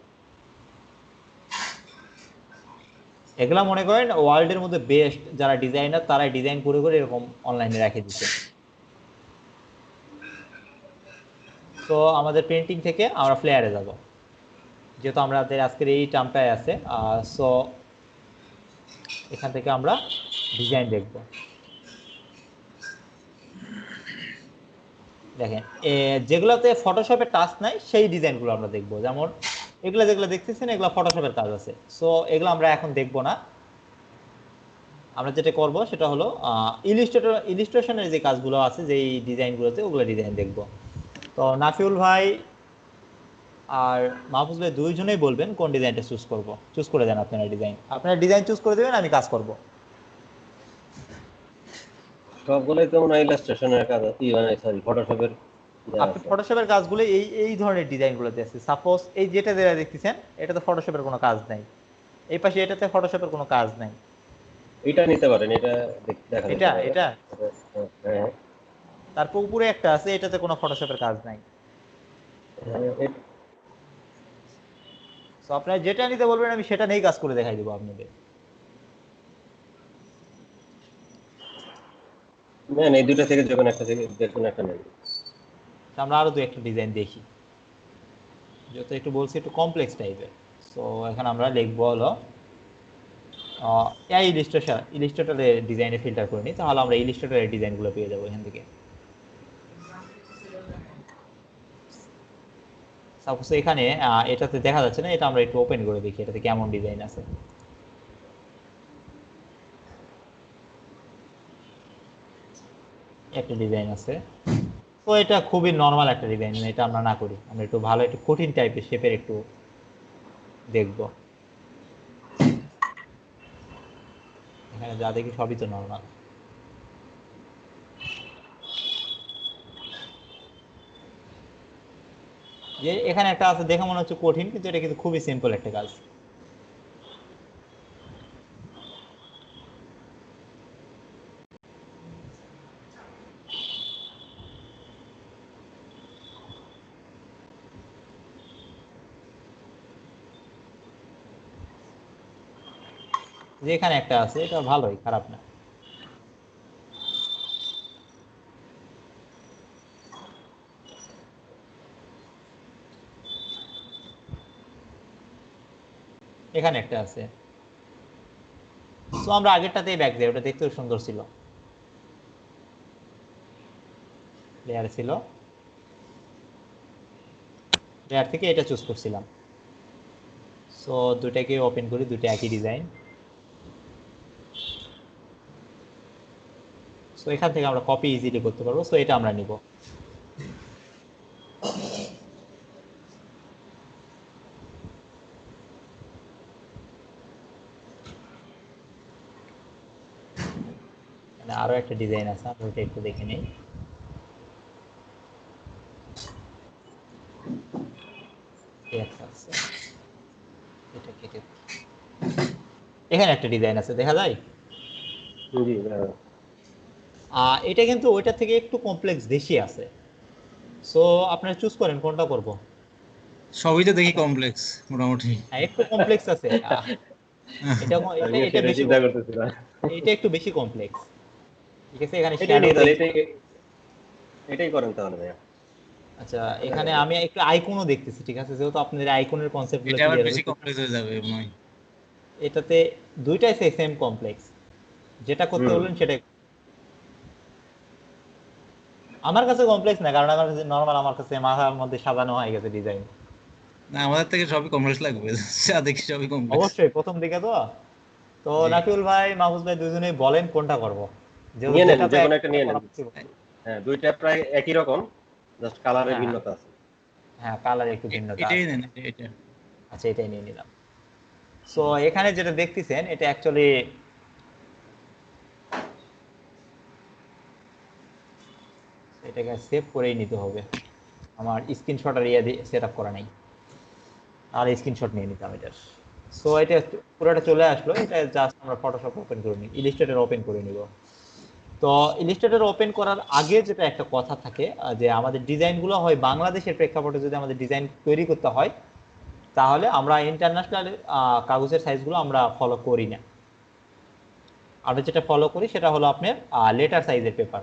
Speaker 1: এগুলা মনে করেন ওয়ার্ল্ডের মধ্যে বেস্ট যারা ডিজাইনার তারাই ডিজাইন করে করে এরকম অনলাইনে রেখে দিচ্ছে। তো আমাদের পেন্টিং থেকে আমরা ফ্লেয়ারে যাব, যেহেতু আমাদের আজকের এই টার্মটায় আছে। সো এখান থেকে আমরা ডিজাইন দেখব। দেখেন যেগুলোতে ফটোশপের টাচ নাই সেই ডিজাইনগুলো আমরা দেখব। যেমন এগুলো যেগুলো দেখতেছেন এগুলো ফটোশপের কাজ আছে। সো এগুলো আমরা এখন দেখব না। আমরা যেটা করব সেটা হলো ইলিস্ট্রেশনের যে কাজগুলো আছে, যেই ডিজাইনগুলোতে, ওগুলো ডিজাইন দেখব। তো নাফিউল ভাই আর মাহফুজ ভাই দুইজনেই বলবেন কোন ডিজাইনটা চুজ করে দেন। আপনারা ডিজাইন চুজ করে দেবেন, আমি কাজ করব।
Speaker 2: সবগুলোই তো মনে হয় ইলাস্ট্রেশনের কাজ, মানে সরি ফটোশপের।
Speaker 1: আপনি ফটোশপের কাজগুলো এই ধরনের ডিজাইনগুলোতে আছে। সাপোজ এই যেটা দেখতেছেন এটাতে ফটোশপের কোনো কাজ নাই, এই পাশে এটাতে ফটোশপের কোনো কাজ নাই।
Speaker 2: এটা নিতে পারেন, এটা দেখা
Speaker 1: এটা
Speaker 2: যেতে পারে।
Speaker 1: এটা
Speaker 2: হ্যাঁ,
Speaker 1: তারপর উপরে একটা আছে, এটাতে কোনো ফটোশপের কাজ নাই।
Speaker 2: হ্যাঁ,
Speaker 1: তো আপনারা যেটা নিতে বলবেন আমি সেটা নিয়েই কাজ করে দেখাই দেবো আপনাদের।
Speaker 2: নেন এই দুটো থেকে যখন একটা নেন।
Speaker 1: তো আমরা আরো দু একটা ডিজাইন দেখি, যত একটু বলছি একটু কমপ্লেক্স টাইপের। সো এখন আমরা লিখবো হলো ইলিস্ট্রেটরের ডিজাইনে ফিল্টার করে নিই, তাহলে আমরা ইলিস্ট্রেটরের ডিজাইনগুলো পেয়ে যাবো এখান থেকে। সাপোজ এখানে এটাতে দেখা যাচ্ছে না, এটা আমরা একটু ওপেন করে দেখি এটাতে কেমন ডিজাইন আছে। একটা ডিজাইন আছে, তো এটা খুবই নর্মাল একটা ডিজাইন, এটা আমরা না করি, আমরা একটু ভালো একটু কঠিন টাইপের শেপের একটু দেখবো। এখানে যা দেখি সবই তো নর্মাল। যে এখানে একটা আছে দেখে মনে হচ্ছে কঠিন, কিন্তু এটা কিন্তু খুবই সিম্পল একটা কাজ। যে এখানে একটা আছে, এটা ভালোই, খারাপ না। এখানে একটা আছে। তো আমরা আগেরটাতেই ব্যাক যাই, ওটা দেখতেও সুন্দর ছিল, লেয়ার ছিল, লেয়ার থেকে এটা চুজ করছিলাম। সো দুটাকে ওপেন করি, দুটো একই ডিজাইন। সো এখান থেকে আমরা কপি ইজিলি করতে পারবো। সো এটা আমরা নিব। আরো একটা ডিজাইন আছে, আমরা ওইটা একটু দেখে নিই। এটা কেটে, এখানে একটা ডিজাইন আছে, দেখা যায়। এটা কিন্তু ওইটা থেকে একটু কমপ্লেক্স বেশি আছে। সো আপনারা চুজ করেন কোনটা করব।
Speaker 3: সবই তো দেখি কমপ্লেক্স মোটামুটি।
Speaker 1: হ্যাঁ, একটু কমপ্লেক্স আছে। এটা এটা এটা বেশি,
Speaker 2: চিন্তা করতেছিলাম
Speaker 1: এটা একটু বেশি কমপ্লেক্স। ঠিক আছে, এখানে
Speaker 2: এটাই নিয়ে
Speaker 1: শ্যাডো।
Speaker 2: তাহলে এটাই করেন তাহলে ভাইয়া।
Speaker 1: আচ্ছা, এখানে আমি একটু আইকনও দেখতেছি, ঠিক আছে, যেহেতু আপনাদের আইকনের কনসেপ্টগুলো
Speaker 3: এটা আবার
Speaker 1: ক্লিয়ার
Speaker 3: বেশি
Speaker 1: হবে।
Speaker 3: কমপ্লেক্স হয়ে যাবে মনে হয়।
Speaker 1: এটাতে দুইটাই সেম কমপ্লেক্স। যেটা করতে বললেন সেটাই। আমার কাছে কমপ্লেক্স না, কারণ আমার কাছে নরমাল, আমার কাছে মাথার মধ্যে সাজানো হয়ে গেছে ডিজাইন।
Speaker 3: না আমাদের থেকে সবই কমপ্লেক্স লাগবে, যা দেখি সবই কমপ্লেক্স।
Speaker 1: অবশ্যই প্রথম দিকে তো। তো
Speaker 3: জি,
Speaker 1: নাকিউল ভাই, মাহফুজ ভাই, দুজনেই বলেন কোনটা করব।
Speaker 2: নিয়ে নেন,
Speaker 1: যেটা তো
Speaker 2: যে কোনো একটা
Speaker 1: একটা
Speaker 2: নিয়ে
Speaker 1: করা
Speaker 2: নেন।
Speaker 1: possible।
Speaker 2: হ্যাঁ, দুইটা প্রায় একই রকম, জাস্ট কালারের
Speaker 1: হ্যাঁ
Speaker 2: ভিন্নতা আছে।
Speaker 1: হ্যাঁ, কালার একটু ভিন্নতা
Speaker 3: এটাই
Speaker 1: আছে।
Speaker 3: নেন, এটা।
Speaker 1: আচ্ছা, এটাই নিয়ে নিলাম। সো এখানে যেটা দেখতেছেন এটা অ্যাকচুয়ালি, এটাকে সেভ করেই নিতে হবে। আমার স্ক্রিনশট আর ইয়ে দিয়ে সেট আপ করা নাই, আর স্ক্রিনশট নিয়ে নিতাম এটার। সো এটা পুরোটা চলে আসলো। এটা জাস্ট আমরা ফটোশপ ওপেন করে নিই, ইলিস্ট্রেটর ওপেন করে নিব। তো ইলিস্ট্রেটর ওপেন করার আগে যেটা একটা কথা থাকে, যে আমাদের ডিজাইনগুলো হয় বাংলাদেশের প্রেক্ষাপটে যদি আমাদের ডিজাইন তৈরি করতে হয়, তাহলে আমরা ইন্টারন্যাশনাল কাগজের সাইজগুলো আমরা ফলো করি না। আমরা যেটা ফলো করি সেটা হলো আপনার লেটার সাইজের পেপার।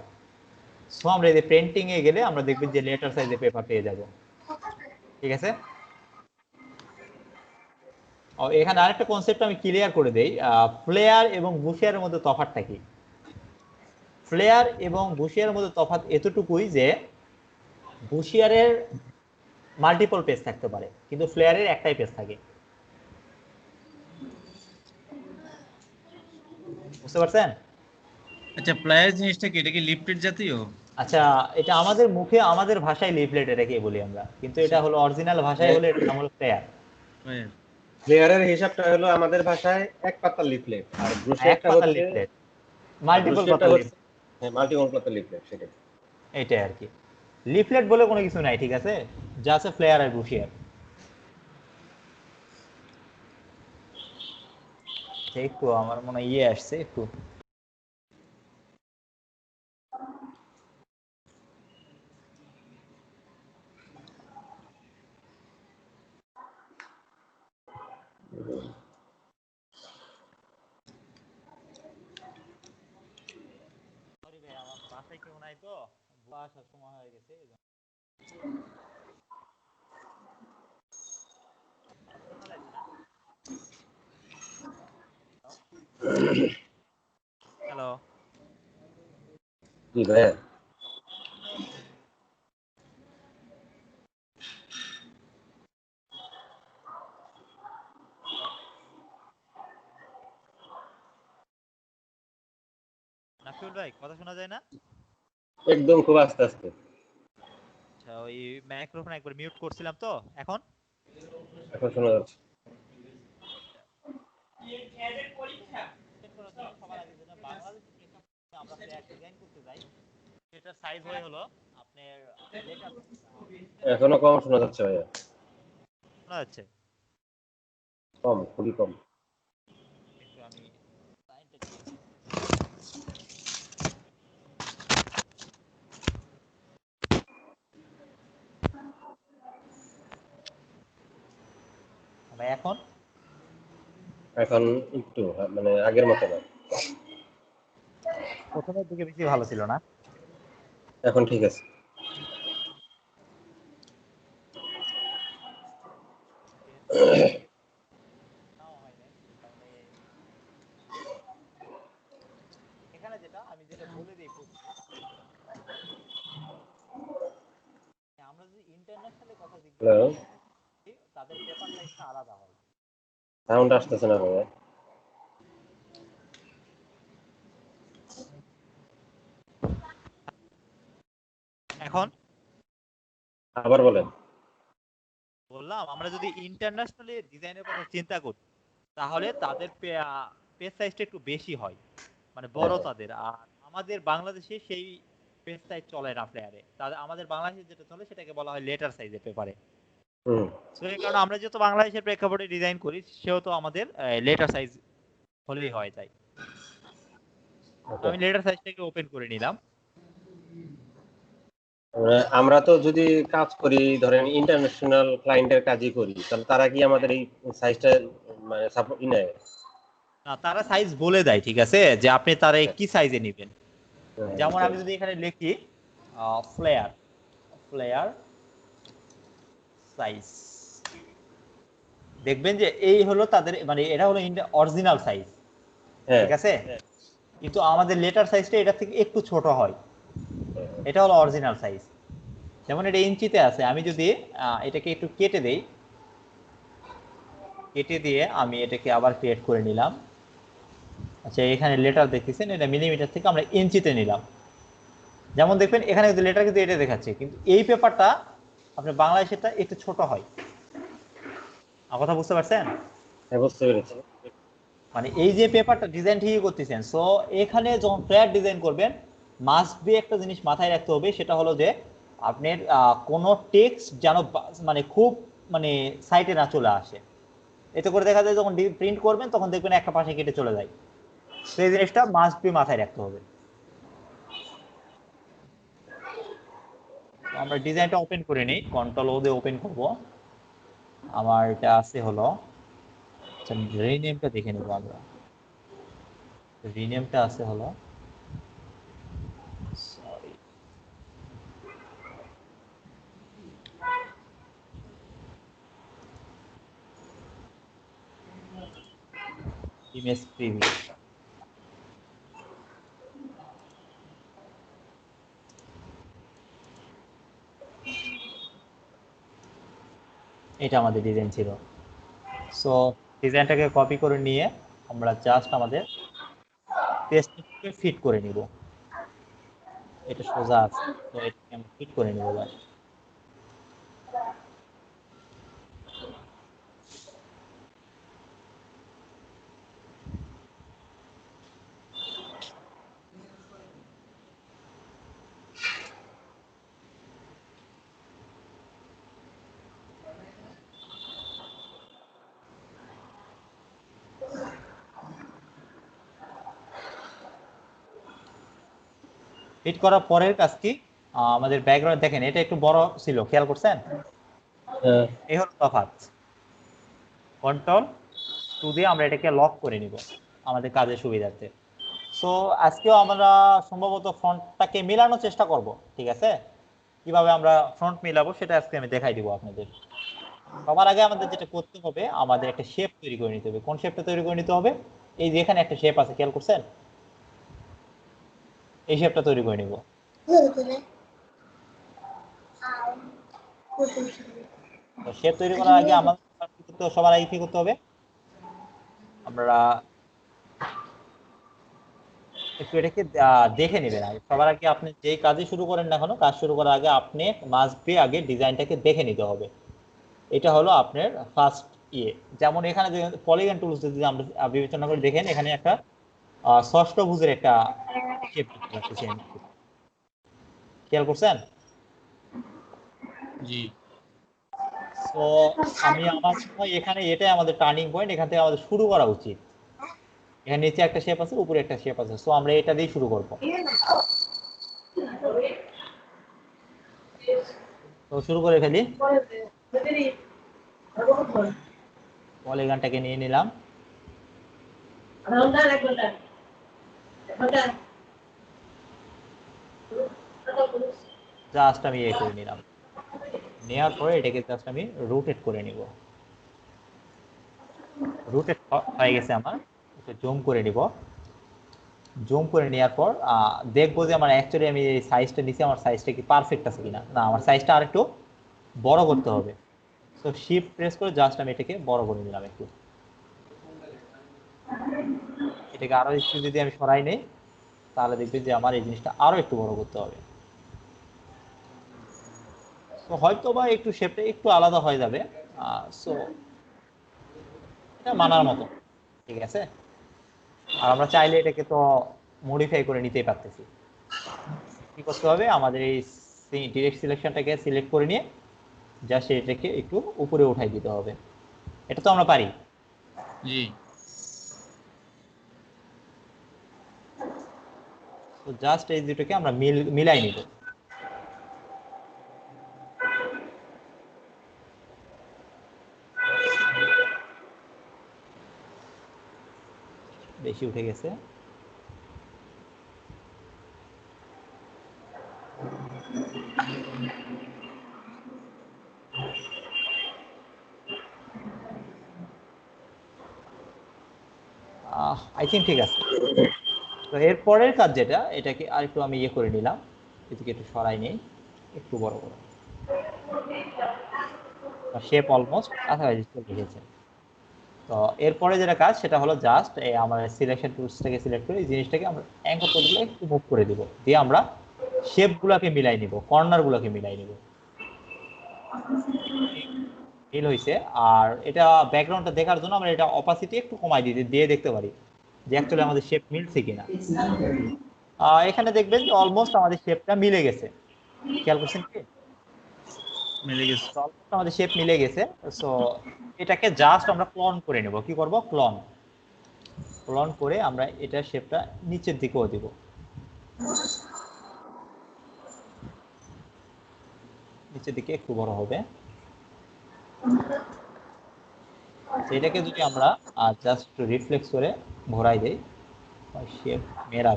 Speaker 1: সো আমরা এই যে প্রিন্টিংয়ে গেলে আমরা দেখবেন যে লেটার সাইজের পেপার পেয়ে যাব। ঠিক আছে। এখানে আরেকটা কনসেপ্ট আমি ক্লিয়ার করে দেই। ফ্লেয়ার এবং বুশিয়ারের মধ্যে তফাৎটা কি? ফ্লেয়ার এবং বুশিয়ারের মধ্যে তফাৎ এতটুকুই যে বুশিয়ারের মাল্টিপল পেজ থাকতে পারে, কিন্তু ফ্লেয়ারের একটাই পেজ থাকে। বুঝতে পারছেন?
Speaker 3: আচ্ছা, প্লায়ার জিনিসটা কি, এটা কি লিফটেড জাতীয়?
Speaker 1: আচ্ছা, এটা আমাদের মুখে আমাদের ভাষায় লিফলেট এটাকে বলি আমরা, কিন্তু এটা হলো অরিজিনাল ভাষায় হলে এটার নাম হলো ফ্লেয়ার।
Speaker 3: প্লায়ার।
Speaker 2: প্লেয়ারের হিসাবটা হলো আমাদের ভাষায় এক পাতার লিফলেট, আর
Speaker 1: এক
Speaker 2: ব্রুশিয়ারটা
Speaker 1: পাতার
Speaker 2: হচ্ছে,
Speaker 1: লিফলেট, মাল্টিপল
Speaker 2: ব্রুশিয়ারটা
Speaker 1: পাতার
Speaker 2: হচ্ছে
Speaker 1: লিফলেট।
Speaker 2: হ্যাঁ মাল্টিপল পাতার লিফলেট, সেটাই।
Speaker 1: এটাই আর কি। লিফলেট বলে কোনো কিছু নাই, ঠিক আছে? যা আছে ফ্লেয়ার আর বুশিয়ার। আচ্ছা, একটু আমার মনে হয় ইয়ে আসছে একটু। সরি ভাই, আমার বাসায় কেউ নাই তো, আসার সময় হয়ে গেছে। শোনা যাচ্ছে না? হ্যালো।
Speaker 2: কি ভাই?
Speaker 1: নাফিউল ভাই, কথা শোনা যায় না?
Speaker 2: একদম খুব আস্তে আস্তে।
Speaker 1: আচ্ছা, ওই মাইক্রোফোন একবার মিউট করছিলাম তো। এখন
Speaker 2: এখন শোনা যাচ্ছে।
Speaker 1: সেট করার জন্য সবার আগে যেটা বাংলাদেশের প্রেক্ষাপটে আমরা ফ্ল্যাগ ডিজাইন করতে যাই, সেটার সাইজ হয় হলো আপনার লেটার।
Speaker 2: এখনো কম শোনা যাচ্ছে ভাইয়া,
Speaker 1: শোনা যাচ্ছে?
Speaker 2: কম, খুবই কম।
Speaker 1: একটু আমি লাইনটা চেঞ্জ করি। ভাই এখন?
Speaker 2: এখন একটু মানে আগের মতো না।
Speaker 1: প্রথমের দিকে বেশি ভালো ছিল না?
Speaker 2: এখন ঠিক আছে।
Speaker 1: যেহেতু নেওয়া হয় নাই, এই কারণে এখানে যেটা আমি যেটা বলে দিই প্রথমে, আমরা যদি ইন্টারন্যাশনালি কথা জিজ্ঞেস
Speaker 2: হ্যালো,
Speaker 1: করি তখন তাদের পেপার সাইজটা আলাদা হয়।
Speaker 2: সাউন্ড আসতেছে না ভাইয়া।
Speaker 1: এখন
Speaker 2: আবার বলেন।
Speaker 1: বললাম, আমরা যদি ইন্টারন্যাশনালি ডিজাইনের কথা চিন্তা করি, তাহলে তাদের পেজ সাইজটা একটু বেশি হয়, মানে
Speaker 2: হ্যাঁ
Speaker 1: বড়
Speaker 2: হ্যাঁ।
Speaker 1: তাদের। আর আমাদের বাংলাদেশে সেই পেজ সাইজ চলে না ফ্লেয়ারে। তাদের আমাদের বাংলাদেশে যেটা চলে সেটাকে বলা হয় লেটার সাইজের পেপারে।
Speaker 2: হুম।
Speaker 1: সো এই কারণে আমরা যেহেতু বাংলাদেশের প্রেক্ষাপটে ডিজাইন করি, সেহেতু আমাদের লেটার সাইজ হলেই হয়। তাই
Speaker 2: আচ্ছা।
Speaker 1: আমি লেটার সাইজটাকে ওপেন করে নিলাম।
Speaker 2: আমরা তো যদি কাজ করি, ধরেন ইন্টারন্যাশনাল ক্লায়েন্টের কাজই করি, তাহলে তারা কি আমাদের এই সাইজটা মানে সাপোর্ট নেয়?
Speaker 1: না, তারা সাইজ বলে দেয়, ঠিক আছে, যে আপনি তারা
Speaker 2: আচ্ছা।
Speaker 1: কি সাইজে নেবেন।
Speaker 2: হ্যাঁ, হ্যাঁ,
Speaker 1: যেমন
Speaker 2: বুঝতে
Speaker 1: আমি
Speaker 2: পারছি।
Speaker 1: যদি এখানে লিখি ফ্লেয়ার, ফ্লেয়ার সাইজ, দেখবেন যে এই হলো তাদের, মানে এটা হলো অরিজিনাল সাইজ।
Speaker 2: হ্যাঁ।
Speaker 1: ঠিক আছে। কিন্তু আমাদের লেটার সাইজটা এটা থেকে একটু ছোট হয়, এটা হলো অরিজিনাল সাইজ। যেমন এটা ইঞ্চিতে আছে, আমি যদি এটাকে একটু কেটে দেই, কেটে দিয়ে আমি এটাকে আবার ক্রিয়েট করে নিলাম। আচ্ছা, এখানে লেটার দেখতেছেন, এটা মিলিমিটার থেকে আমরা ইঞ্চিতে নিলাম। যেমন দেখবেন এখানে কিন্তু লেটার কিন্তু এটা দেখাচ্ছে, কিন্তু এই পেপারটা আপনার বাংলাদেশেরটা একটু ছোট হয়। আমার কথা বুঝতে পারছেন?
Speaker 2: হ্যাঁ, বুঝতে পেরেছি।
Speaker 1: মানে এই যে পেপারটা ডিজাইন ঠিকই করতেছেন, সো এখানে যখন ফ্ল্যাট ডিজাইন করবেন মাস্ট বি একটা জিনিস মাথায় রাখতে হবে, সেটা হলো যে আপনার কোনো টেক্সট যেন মানে খুব মানে সাইটে না চলে আসে। এতে করে দেখা যায় যখন প্রিন্ট করবেন তখন দেখবেন একটা পাশে কেটে চলে যায়। তো এই জিনিসটা মাস্ট বি মাথায় রাখতে হবে। তো আমরা ডিজাইনটা ওপেন করে নিই, কন্ট্রোল ও দিয়ে ওপেন করব। আমার এটা আছে হলো, আচ্ছা রিনেমটা দেখে নেবো আমরা। রিনেমটা আছে হলো, সরি, ইমেজ প্রিভিউ। এটা আমাদের ডিজাইন ছিল। সো ডিজাইনটাকে কপি করে নিয়ে আমরা জাস্ট আমাদের পেজটাকে ফিট করে নিব। এটা সোজা আছে, তো এটাকে আমরা ফিট করে নিব জাস্ট। ফিট করার পরের কাজ কি, আমাদের ব্যাকগ্রাউন্ড দেখেন এটা একটু বড় ছিল, খেয়াল করছেন?
Speaker 2: হ্যাঁ,
Speaker 1: এই হলো তফাৎ। কন্ট্রোল টু দিয়ে আমরা এটাকে লক করে নিব আমাদের কাজের সুবিধার্থে। সো আজকেও আমরা সম্ভবত ফ্রন্টটাকে মেলানোর চেষ্টা করব, ঠিক আছে? কিভাবে আমরা ফ্রন্ট মেলাবো সেটা আজকে আমি দেখাই দিব আপনাদের। সবার আগে আমাদের যেটা করতে হবে, আমাদের একটা শেপ তৈরি করে নিতে হবে। কোন শেপটা তৈরি করে নিতে হবে? এই যে এখানে একটা শেপ আছে, খেয়াল করছেন? এই শেপটা তৈরি করে নিব। তো শেপ তৈরি করার আগে আমাদের সবার আগে কি করতে হবে, আমরা একটু এটাকে দেখে নেবেন আগে। সবার আগে আপনি যেই কাজই শুরু করেন না কেন, কাজ শুরু করার আগে আপনি মাস্ট বি আগে ডিজাইনটাকে দেখে নিতে হবে। এটা হলো আপনার ফার্স্ট ইয়ে। যেমন এখানে যে পলিগন টুলস যদি আমরা বিবেচনা করে দেখেন, এখানে একটা ষষ্ঠভুজের একটা শেপ দেখতে পাচ্ছি আমি। খেয়াল করছেন?
Speaker 3: জি।
Speaker 1: তো আমি আমার মনে হয় এখানে এটাই আমাদের টার্নিং পয়েন্ট, এখান থেকে আমাদের শুরু করা উচিত। এখানে নিচে একটা শেপ আছে, উপরে একটা শেপ আছে, সো আমরা এটা দিয়ে শুরু করব। তো শুরু করে ফেলি। পলিগনটাকে নিয়ে নিলাম, জাস্ট আমি ইয়ে করে নিলাম। নেওয়ার পরে এটাকে জাস্ট আমি রোটেট করে নিব। রোটেট হয়ে গেছে আমার, একটু জুম করে নিব। জুম করে নেওয়ার পর দেখবো যে আমার অ্যাকচুয়ালি আমি এই সাইজটা নিছি, আমার সাইজটা কি পারফেক্ট আছে কিনা। না, আমার সাইজটা আর একটু বড় করতে হবে। সো শিফট প্রেস করে জাস্ট আমি এটাকে বড় করে নিলাম একটু। এটাকে আরো একটু যদি আমি সরাই নেই, তাহলে দেখবেন যে আমার এই জিনিসটা আরো একটু বড় করতে হবে। তো হয়তো বা একটু শেপটা একটু আলাদা হয়ে যাবে, সো এটা মানার মতো, ঠিক আছে? আর আমরা চাইলে এটাকে তো মডিফাই করে নিতেই পারতেছি। কি করতে হবে, আমাদের এই ডিরেক্ট সিলেকশনটাকে সিলেক্ট করে নিয়ে জাস্ট এটাকে একটু উপরে উঠাই দিতে হবে। এটা তো আমরা পারি।
Speaker 3: জি।
Speaker 1: তো জাস্ট এই দুটোকে আমরা মিলাই নিব। বেশি উঠে গেছে। আই থিঙ্ক ঠিক আছে। তো এর পরের কাজ যেটা, এটাকে আরেকটু আমি ইয়ে করে নিলাম, এদিকে একটু সরাই নেই, একটু বড় বড় শেপ অলমোস্ট কাছাকাছি চলে গেছে। তো এরপরে যেটা কাজ সেটা হলো জাস্ট এই আমার সিলেকশন টুলস থেকে সিলেক্ট করে এই জিনিসটাকে আমরা অ্যাঙ্কর পয়েন্টগুলো একটু মুভ করে দিব, দিয়ে আমরা শেপগুলোকে মিলাই নিব, কর্নারগুলোকে মিলাই নিব। মিল হয়েছে। আর এটা ব্যাকগ্রাউন্ডটা দেখার জন্য আমরা এটা অপাসিটি একটু কমাই দিয়ে দেখতে পারি যে অ্যাকচুয়ালি আমাদের শেপ মিলছে কিনা। এখানে দেখবেন যে অলমোস্ট আমাদের শেপটা মিলে গেছে, খেয়াল করছেন কি?
Speaker 3: মিলে গেছে।
Speaker 1: অলমোস্ট আমাদের শেপ মিলে গেছে। সো এটাকে জাস্ট আমরা ক্লোন করে নেব। কি করব? ক্লোন। ক্লোন করে আমরা এটা শেপটা নিচের দিকেও দিব। নিচের দিকে একটু বড় হবে। এটাকে যদি আমরা জাস্ট একটু রিফ্লেক্স করে ঘোরাই দেই, শেপ মেরা।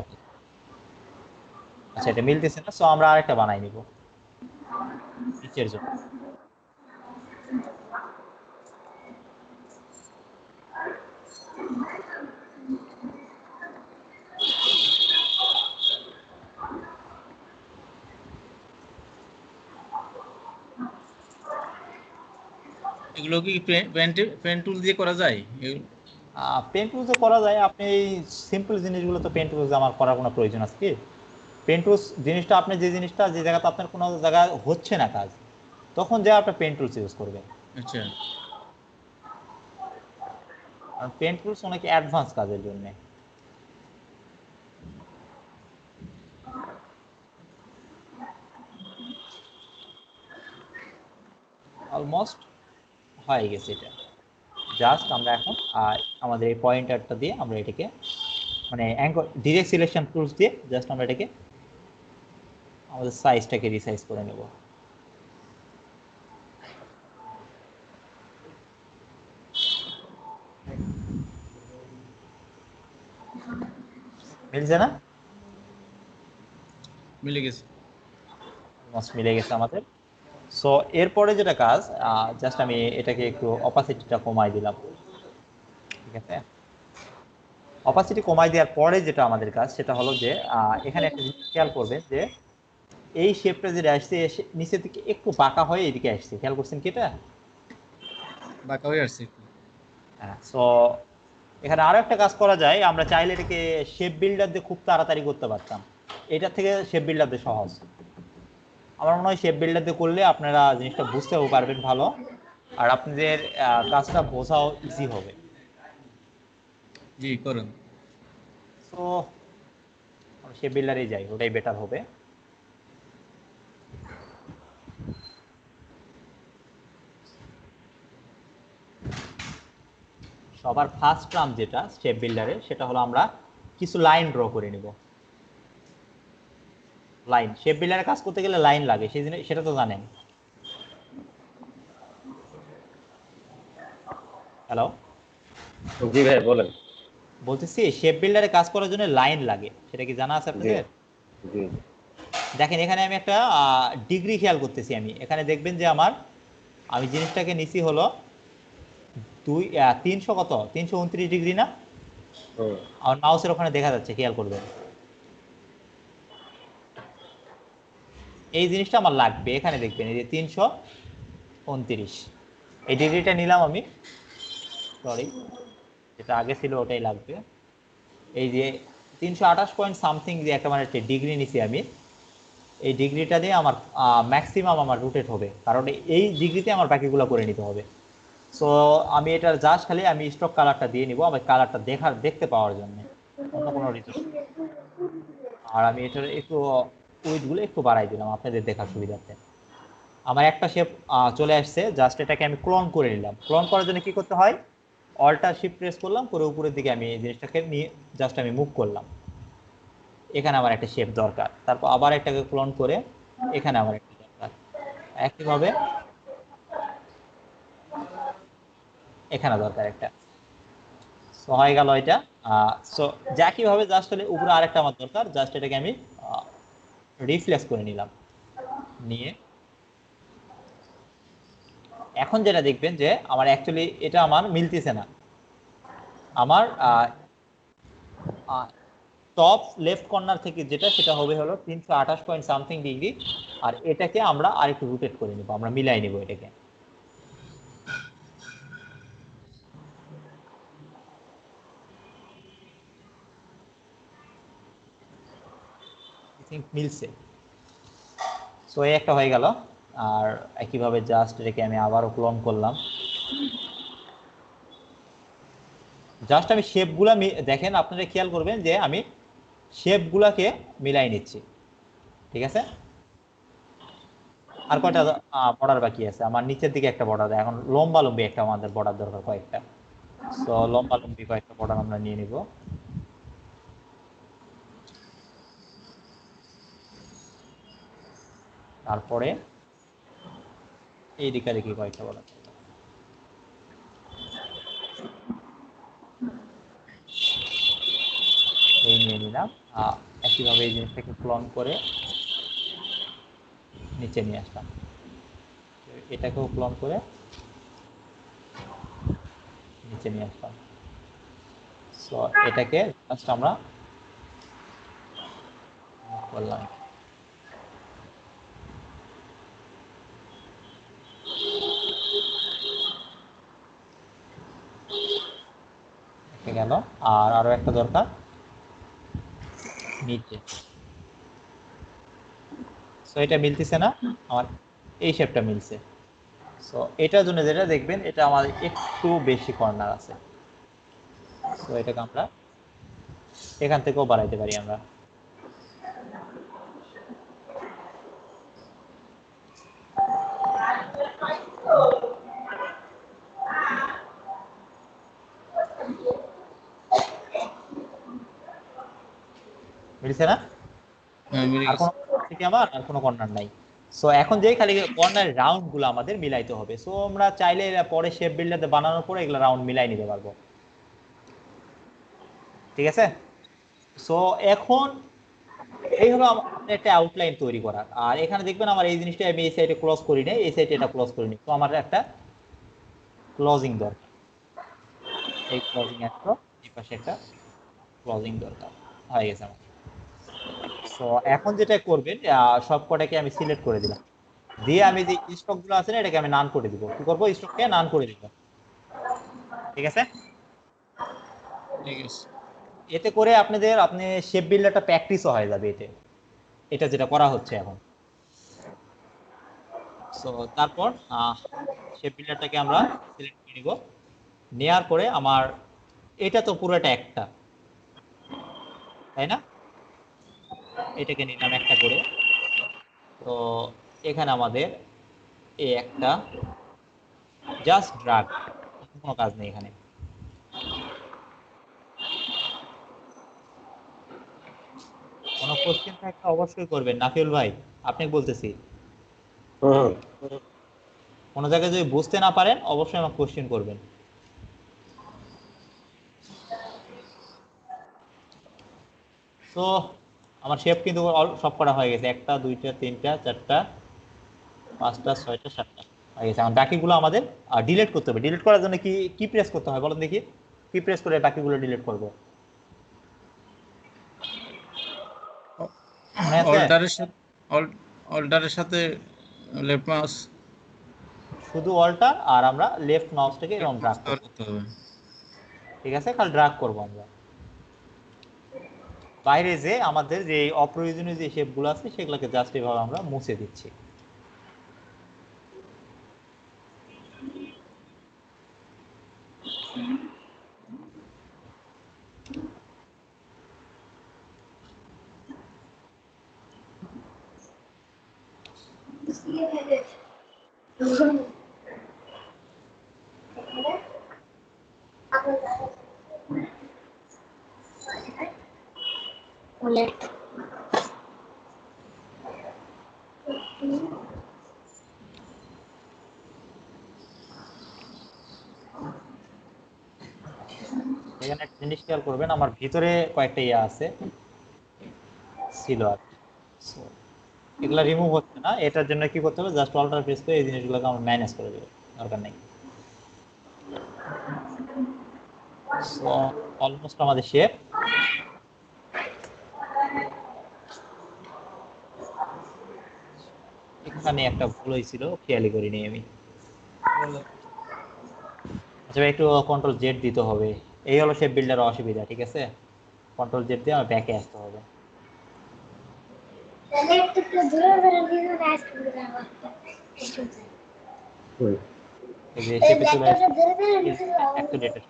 Speaker 1: আচ্ছা, এটা মিলতেছে না, সো আমরা আরেকটা বানাই নিব নিচের জন্য।
Speaker 3: এগুলো কি পেন টুল দিয়ে করা যায়?
Speaker 1: পেন টুলসে করা যায়। আপনি এই সিম্পল জিনিসগুলো তো পেন টুলসে আমার করার কোনো প্রয়োজন আছে কি? পেন টুলস জিনিসটা, আপনি যে জিনিসটা যে জায়গাতে আপনার কোনো জায়গায় হচ্ছে না কাজ, তখন যে আপনি পেন টুলস ইউজ করবেন।
Speaker 3: আচ্ছা।
Speaker 1: কারণ পেন টুলস অনেক অ্যাডভান্স কাজের জন্য। অলমোস্ট হয়ে গেছে এটা। জাস্ট আমরা এখন আমাদের এই পয়েন্টারটা দিয়ে আমরা এটাকে মানে অ্যাঙ্কর ডিরেক্ট সিলেকশন টুলস দিয়ে জাস্ট আমরা এটাকে আমাদের সাইজটাকে রিসাইজ করে নেব। মিলছে না?
Speaker 3: মিলে গেছে।
Speaker 1: অলমোস্ট মিলে গেছে আমাদের। সো এরপরে যেটা কাজ, জাস্ট আমি এটাকে একটু অপাসিটিটা কমাই দিলাম। ঠিক আছে, অপাসিটি কমাই দেওয়ার পরে যেটা আমাদের কাজ সেটা হলো যে এখানে একটা জিনিস খেয়াল করবেন যে এই শেপটা যেটা আসছে নিচের দিকে একটু বাঁকা হয়ে এদিকে আসছে, খেয়াল করছেন কি এটা?
Speaker 3: বাঁকা হয়ে আসছে একটু।
Speaker 1: হ্যাঁ। সো এখানে আরো একটা কাজ করা যায়, আমরা চাইলে এটাকে শেপ বিল্ডার দিয়ে খুব তাড়াতাড়ি করতে পারতাম। এটা থেকে শেপ বিল্ডার দিয়ে সহজ। আমার মনে হয় শেপ বিল্ডার দিয়ে করলে আপনারা জিনিসটা বুঝতেও পারবেন ভালো, আর আপনাদের কাজটা বোঝাও ইজি হবে।
Speaker 3: জি করুন।
Speaker 1: তো শেপ বিল্ডারেই যাই, ওটাই বেটার হবে। সবার ফার্স্ট টার্ম যেটা শেপ বিল্ডারে, সেটা হলো আমরা কিছু লাইন ড্র করে নিব। লাইন, শেপ বিল্ডারে কাজ করতে গেলে লাইন লাগে, সেই জন্য সেটা তো জানেন। হ্যালো,
Speaker 2: জি ভাই বলেন।
Speaker 1: বলতেছি শেপ বিল্ডারে কাজ করার জন্য লাইন লাগে, সেটা কি জানা আছে
Speaker 2: জি
Speaker 1: আপনাদের?
Speaker 2: জি।
Speaker 1: দেখেন এখানে আমি একটা ডিগ্রি খেয়াল করতেছি। আমি এখানে দেখবেন যে আমি জিনিসটাকে নিছি হলো 300 কত 329 ডিগ্রি না?
Speaker 2: হুম।
Speaker 1: আমার মাউসের ওখানে দেখা যাচ্ছে, খেয়াল করবেন। এই জিনিসটা আমার লাগবে, এখানে দেখবেন এই যে 329 এই ডিগ্রিটা নিলাম আমি। সরি, যেটা আগে ছিল ওটাই লাগবে। এই যে 328 পয়েন্ট সামথিং যে একটা মানে ডিগ্রি নিছি আমি, এই ডিগ্রিটা দিয়ে আমার ম্যাক্সিমাম আমার রোটেট হবে, কারণ এই ডিগ্রিতে আমার বাকিগুলো করে নিতে হবে। সো আমি এটার জাস্ট খালি আমি স্টক কালারটা দিয়ে নিব আমার কালারটা দেখতে পাওয়ার জন্য, অন্য কোনো রিজন। আর আমি এটার একটু উইডগুলো একটু বাড়াই দিলাম আপনাদের দেখার সুবিধার্থে। আমার একটা শেপ চলে আসছে, জাস্ট এটাকে আমি ক্লোন করে নিলাম। ক্লোন করার জন্য কি করতে হয়? অল্টার শিফট প্রেস করলাম, করে উপরের দিকে আমি এই জিনিসটাকে নিয়ে জাস্ট আমি মুভ করলাম। এখানে আমার একটা শেপ দরকার, তারপর আবার একটাকে ক্লোন করে এখানে আমার একটা দরকার, একইভাবে এখানে দরকার একটা। সো হয়ে গেল এটা। সো একইভাবে জাস্ট হলে উপরে আরেকটা আমার দরকার, জাস্ট এটাকে আমি রিফ্লেক্স করে নিলাম। নিয়ে এখন যেটা দেখবেন যে আমার অ্যাকচুয়ালি এটা আমার মিলতেছে না। আমার টপ লেফট কর্নার থেকে যেটা সেটা হবে হলো 328 পয়েন্ট সামথিং ডিগ্রি, আর এটাকে আমরা আরেকটু রোটেট করে নিব, আমরা মিলাই নিব এটাকে। মিলছে। সো এই একটা হয়ে গেল। আর একইভাবে জাস্ট এটাকে আমি আবারও ক্লোন করলাম। জাস্ট আমি শেপগুলা দেখেন, আপনারা খেয়াল করবেন যে আমি শেপগুলাকে মিলাই নিচ্ছি, ঠিক আছে। আর কয়টা বর্ডার বাকি আছে আমার? নিচের দিকে একটা বর্ডার, এখন লম্বা লম্বি একটা আমাদের বর্ডার দরকার কয়েকটা। সো লম্বা লম্বি কয়েকটা বর্ডার আমরা নিয়ে নিব। তারপরে এই দিকে দেখি কয়েকটা বর্ডার, এই নিয়ে নিলাম। একইভাবে এই জিনিসটাকে ক্লোন করে নিচে নিয়ে আসলাম, এটাকেও ক্লোন করে নিচে নিয়ে আসলাম। সো এটাকে জাস্ট আমরা করলাম। গেল। আর আরো একটা দরকার নিচে। সো এটা মিলতেছে না আমার, এই শেপটা মিলছে। সো এটার জন্য যেটা দেখবেন, এটা আমাদের একটু বেশি কর্নার আছে। সো এটাকে আমরা এখান থেকেও বাড়াইতে পারি আমরা। মিলছে না? আর কোনো থেকে আমার আর কোনো কর্নার নাই। সো এখন যেই খালি কর্নার রাউন্ড গুলো আমাদের মিলাইতে হবে। সো আমরা চাইলে পরে শেপ বিল্ডারতে বানানোর পরে এগুলো রাউন্ড মিলাই নিতে পারবো, ঠিক আছে। সো এখন এই হলো আমাদের একটা আউটলাইন তৈরি করার। আর এখানে দেখবেন আমার এই জিনিসটা আমি এই সাইডে ক্লোজ করি নাই, এই সাইডে এটা ক্লোজ করি নি। তো আমার একটা ক্লোজিং দরকার, এই ক্লোজিং একটা, এই পাশে একটা ক্লোজিং দরকার হয়ে গেছে আমার। সো এখন যেটা করবেন, সব কটাকে আমি সিলেক্ট করে দিলাম, দিয়ে আমি যে স্টক গুলো আছে না এটাকে আমি নান করে দিব। কি করবো? স্টককে নান করে দিব, ঠিক আছে।
Speaker 3: ঠিক আছে।
Speaker 1: এতে করে আপনি শেপ বিল্ডারটা প্র্যাকটিসও হয়ে যাবে এতে, এটা যেটা করা হচ্ছে এখন। সো তারপর শেপ বিল্ডারটাকে আমরা সিলেক্ট করে নিব, নেওয়ার পরে আমার এটা তো পুরোটা একটা, তাই না? এটাকে নিলাম একটা করে। তো এখানে আমাদের এই একটা জাস্ট ড্রাগ, কোনো কাজ নেই এখানে। কোনো কোশ্চেন থাকলে অবশ্যই করবেন নাফিউল ভাই, আপনি বলতেছি।
Speaker 2: হুম।
Speaker 1: কোনো জায়গায় যদি বুঝতে না পারেন অবশ্যই আমাকে কোশ্চেন করবেন। তো আমার শেপ কিন্তু সব করা হয়ে গেছে, একটা দুইটা তিনটা চারটা পাঁচটা ছয়টা সাতটা হয়ে গেছে। আমার বাকিগুলো আমাদের ডিলিট করতে হবে। ডিলিট করার জন্য কি কি প্রেস করতে হয় বলেন দেখি? কি প্রেস করে বাকিগুলো ডিলিট করবো? মনে আছে?
Speaker 3: অল্টারের সাথে অল্টারের সাথে লেফট মাউস
Speaker 1: শুধু অল্টার, আর আমরা লেফট মাউসটাকে এরকম ড্রাগ করবো,
Speaker 3: করতে হবে।
Speaker 1: ঠিক আছে। খালি ড্রাগ করবো আমরা বাইরে, যে আমাদের যে অপ্রয়োজনীয় যে শেপগুলো আছে সেগুলোকে জাস্ট এভাবে আমরা মুছে দিচ্ছি। এখানে একটা জিনিস খেয়াল করবেন, আমার ভিতরে কয়েকটা ইয়ে আছে ছিল আর কি। So, এগুলা রিমুভ হচ্ছে না, এটার জন্য কি করতে হবে? জাস্ট অল্টার প্রেস করে এই জিনিসগুলোকে আমরা ম্যানেজ করে দেবো, দরকার নেই। সো অলমোস্ট আমাদের শেপ এখানে একটা ভুল হয়েছিল, খেয়ালই করিনি আমি। আচ্ছা ভাই, একটু কন্ট্রোল জেড দিতে হবে। এই হলো শেপ বিল্ডার অসুবিধা, ঠিক আছে? কন্ট্রোল জেড দিয়ে আমার ব্যাকে আসতে হবে। এই যে শেপে চলে আসছে, অ্যাক্সিলেটর।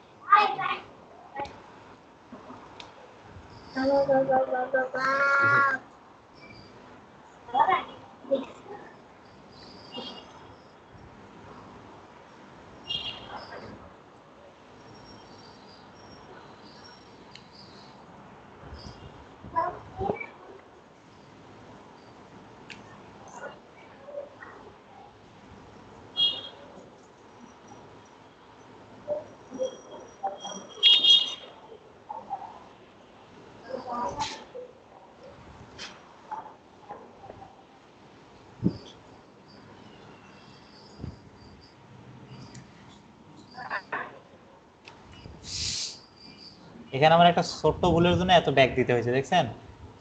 Speaker 1: এখানে আমার একটা ছোট্ট ভুলের জন্য এত ব্যাক দিতে হয়েছে, দেখছেন?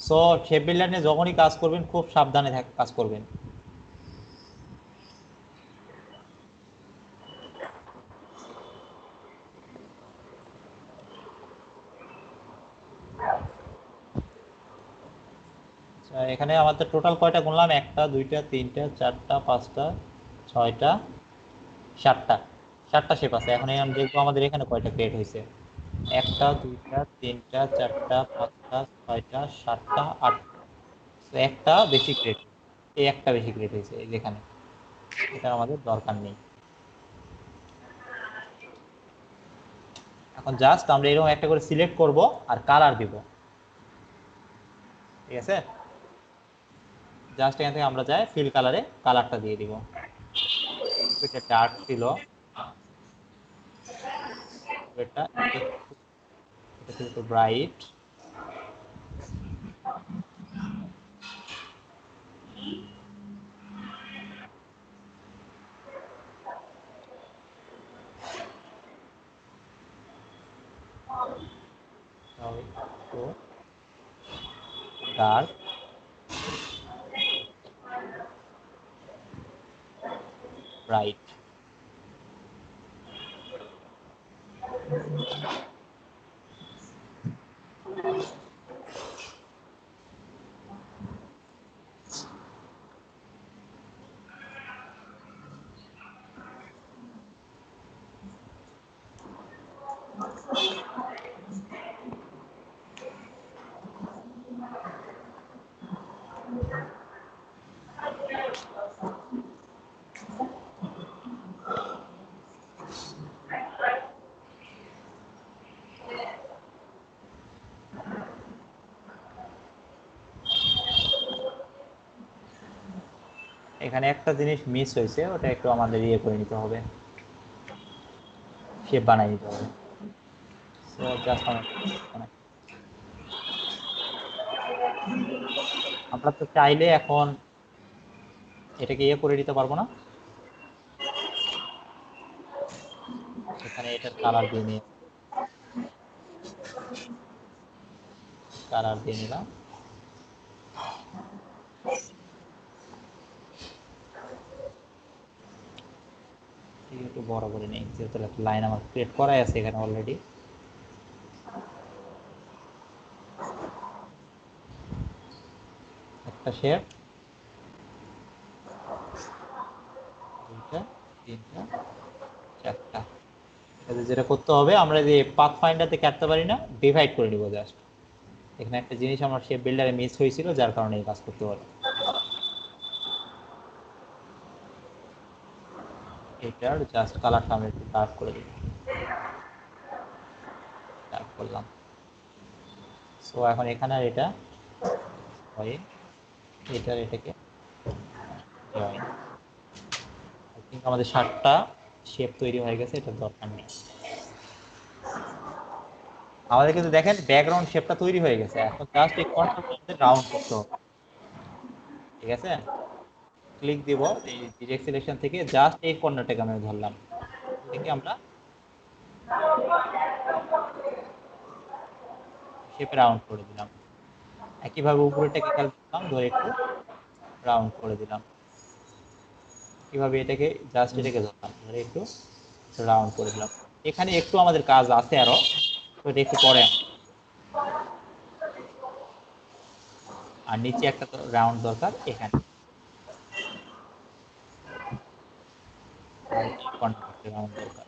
Speaker 1: সো শেপ বিল্ডার নিয়ে যখনই কাজ করবেন খুব সাবধানে কাজ করবেন। আচ্ছা, এখানে আমাদের টোটাল কয়টা গুনলাম? 1টা 2টা 3টা 4টা 5টা 6টা 7টা। 7টা শেপ আছে। এখন আমি দেখবো আমাদের এখানে কয়টা ক্রিয়েট হয়েছে। 1টা 2টা 3টা 4টা 5টা 6টা 7টা 8টা। তো একটা বেশি ক্রিয়েট, এই একটা বেশি ক্রিয়েট হয়েছে এই যেখানে। এটা আমাদের দরকার নেই। এখন জাস্ট আমরা এরকম একটা করে সিলেক্ট করব আর কালার দিব, ঠিক আছে? জাস্ট এখান থেকে আমরা যাই ফিল কালারে কালারটা দিয়ে দিব। এটা ডার্ক ছিল, এটা একটু, এটা ছিল একটু ব্রাইট। একটু ডার্ক, ব্রাইট। এখানে একটা জিনিস মিস হয়েছে, ওটা একটু আমাদের ইয়ে করে নিতে হবে, শেপ বানাই নিতে হবে। সো জাস্ট আমরা তো চাইলে এখন এটাকে ইয়ে করে দিতে পারবো না? এখানে এটার কালার দিয়ে নিয়ে, কালার দিয়ে নিলাম। একটু বড় করে নেই, যেহেতু একটা লাইন আমার ক্রিয়েট করাই আছে এখানে অলরেডি। একটা শেপ, 2টা 3টা 4টা। যেটা করতে হবে, আমরা যে পাথ ফাইন্ডারতে কাটতে পারি না, ডিভাইড করে নিব জাস্ট। এখানে একটা জিনিস আমার শেপ বিল্ডারে মিস হয়েছিল, যার কারণে এই কাজ করতে পারি। এটার জাস্ট কালারটা আমি একটু ডার্ক করে দিই, ডার্ক করলাম। সো এখন এখানে আর এটা হয়, এটার এটাকে জয়েন। আই থিঙ্ক আমাদের 7টা শেপ তৈরি হয়ে গেছে, এটা দরকার নেই আমাদের। কিন্তু দেখেন ব্যাকগ্রাউন্ড শেপটা তৈরি হয়ে গেছে। এখন জাস্ট এই কর্নারটা আমাদের রাউন্ড করতে হবে, ঠিক আছে? ক্লিক দিব এই ডিরেক্ট সিলেকশন থেকে, জাস্ট এই কর্নারটাকে আমি ধরলাম, থেকে আমরা শেপে রাউন্ড করে দিলাম। একইভাবে উপরেটাকে খেয়াল করলাম, ধরে একটু রাউন্ড করে দিলাম। কিভাবে এটাকে জাস্ট এটাকে ধরলাম, ধরে একটু রাউন্ড করে দিলাম। এখানে একটু আমাদের কাজ আছে আরো, তো এটা একটু পরে আর নিচে একটা রাউন্ড দরকার এখানে, আর কর্নার একটা রাউন্ড দরকার।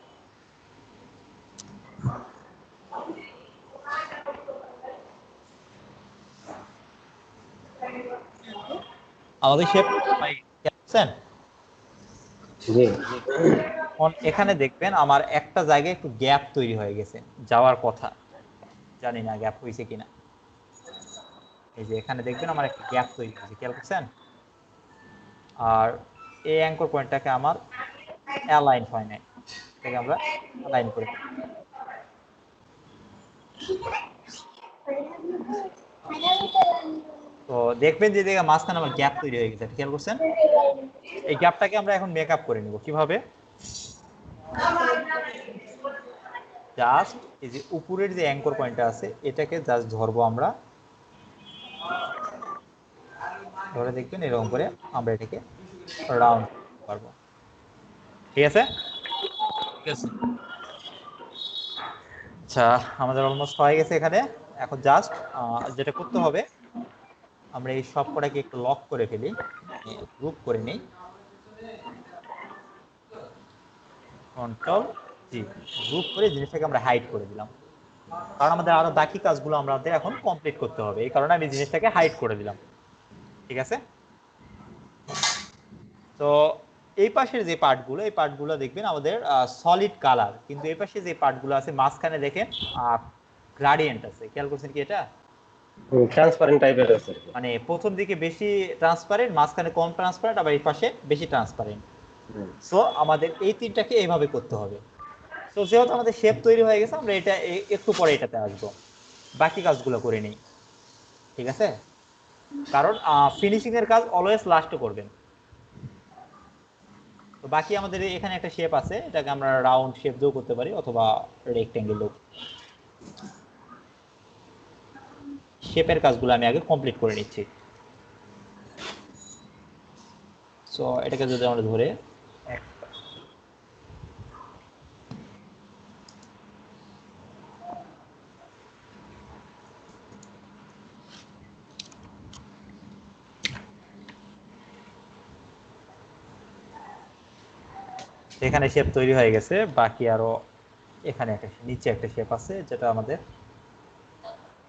Speaker 1: আমাদের শেপ বুঝছেন?
Speaker 2: জি
Speaker 1: এখন এখানে দেখবেন আমার একটা জায়গায় একটু গ্যাপ তৈরি হয়ে গেছে, যাওয়ার কথা, জানি না গ্যাপ হয়েছে কিনা। এই যে এখানে দেখবেন আমার একটা গ্যাপ তৈরি হয়েছে, খেয়াল করছেন? আর এই অ্যাঙ্কর পয়েন্টটাকে আমার অ্যালাইন হয় নাই, এটাকে আমরা অ্যালাইন করে দিই। তো দেখবেন যে জায়গায় মাঝখানে আমার গ্যাপ তৈরি হয়ে গেছে, খেয়াল করছেন? এই গ্যাপটাকে আমরা এখন মেকআপ করে নিব কিভাবে? জাস্ট এই যে উপরের যে অ্যাঙ্কর পয়েন্টটা আছে এটাকে জাস্ট ধরবো আমরা, ধরে দেখবেন এরকম করে আমরা এটাকে রাউন্ড করতে পারবো। ঠিক আছে?
Speaker 3: ঠিক আছে।
Speaker 1: আচ্ছা, আমাদের অলমোস্ট হয়ে গেছে এখানে। এখন জাস্ট যেটা করতে হবে, আমরা এই সব কটাকে একটু লক করে ফেলি, গ্রুপ করে নিই, কন্ট্রোল জি, গ্রুপ করে জিনিসটাকে আমরা হাইড করে দিলাম। কারণ আমাদের আরো বাকি কাজগুলো আমাদের এখন কমপ্লিট করতে হবে, এই কারণে আমি জিনিসটাকে হাইড করে দিলাম। ঠিক আছে? তো এই পাশের যে পার্টগুলো, এই পার্টগুলো দেখবেন আমাদের সলিড কালার, কিন্তু এই পাশে যে পার্টগুলো আছে মাঝখানে দেখেন গ্রাডিয়েন্ট আছে, খেয়াল করছেন কি এটা?
Speaker 2: ট্রান্সপারেন্ট টাইপের আছে।
Speaker 1: মানে প্রথম দিকে বেশি ট্রান্সপারেন্ট, মাঝখানে কম ট্রান্সপারেন্ট, আবার এই পাশে বেশি ট্রান্সপারেন্ট। সো আমাদের এই তিনটাকে এইভাবে করতে হবে। তো যেহেতু আমাদের শেপ তৈরি হয়ে গেছে, আমরা এটা একটু পরে এটাতে আসবো, বাকি কাজগুলো করে নিই। ঠিক আছে? কারণ ফিনিশিং এর কাজ অলওয়েজ লাস্টে করবেন। তো বাকি আমাদের এখানে একটা শেপ আছে, এটাকে আমরা রাউন্ড শেপ দিয়েও করতে পারি অথবা রেক্টেঙ্গেল দিয়েও। শেপের কাজগুলো আমি আগে কমপ্লিট করে নিচ্ছি। সো এটাকে যদি আমরা ধরে এখানে শেপ তৈরি হয়ে গেছে, বাকি আরো এখানে একটা নিচে একটা শেপ আছে যেটা আমাদের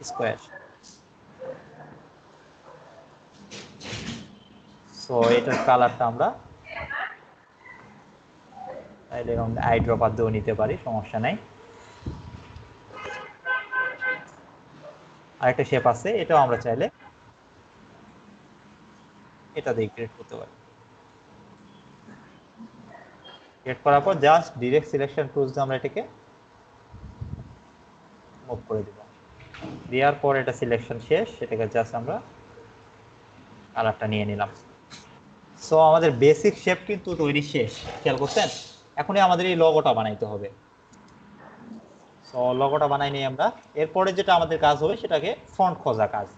Speaker 1: স্কোয়ার। সো এটার কালারটা আমরা তাইলে এরকম আই ড্রপার দিয়েও নিতে পারি, সমস্যা নাই। আরেকটা শেপ আছে, এটাও আমরা চাইলে এটা দিয়ে ক্রিয়েট করতে পারি। ক্রিয়েট করার পর জাস্ট ডিরেক্ট সিলেকশন টুলস দিয়ে আমরা এটাকে মুভ করে দিব। দেওয়ার পর এটা সিলেকশন শেষ, এটাকে জাস্ট আমরা কালারটা নিয়ে নিলাম। সো আমাদের বেসিক শেপ কিন্তু তৈরি শেষ, খেয়াল করছেন? এখনই আমাদের এই লগোটা বানাইতে হবে। সো লগোটা বানাই নিই আমরা। এরপরে যেটা আমাদের কাজ হবে সেটাকে ফন্ট খোঁজা কাজ।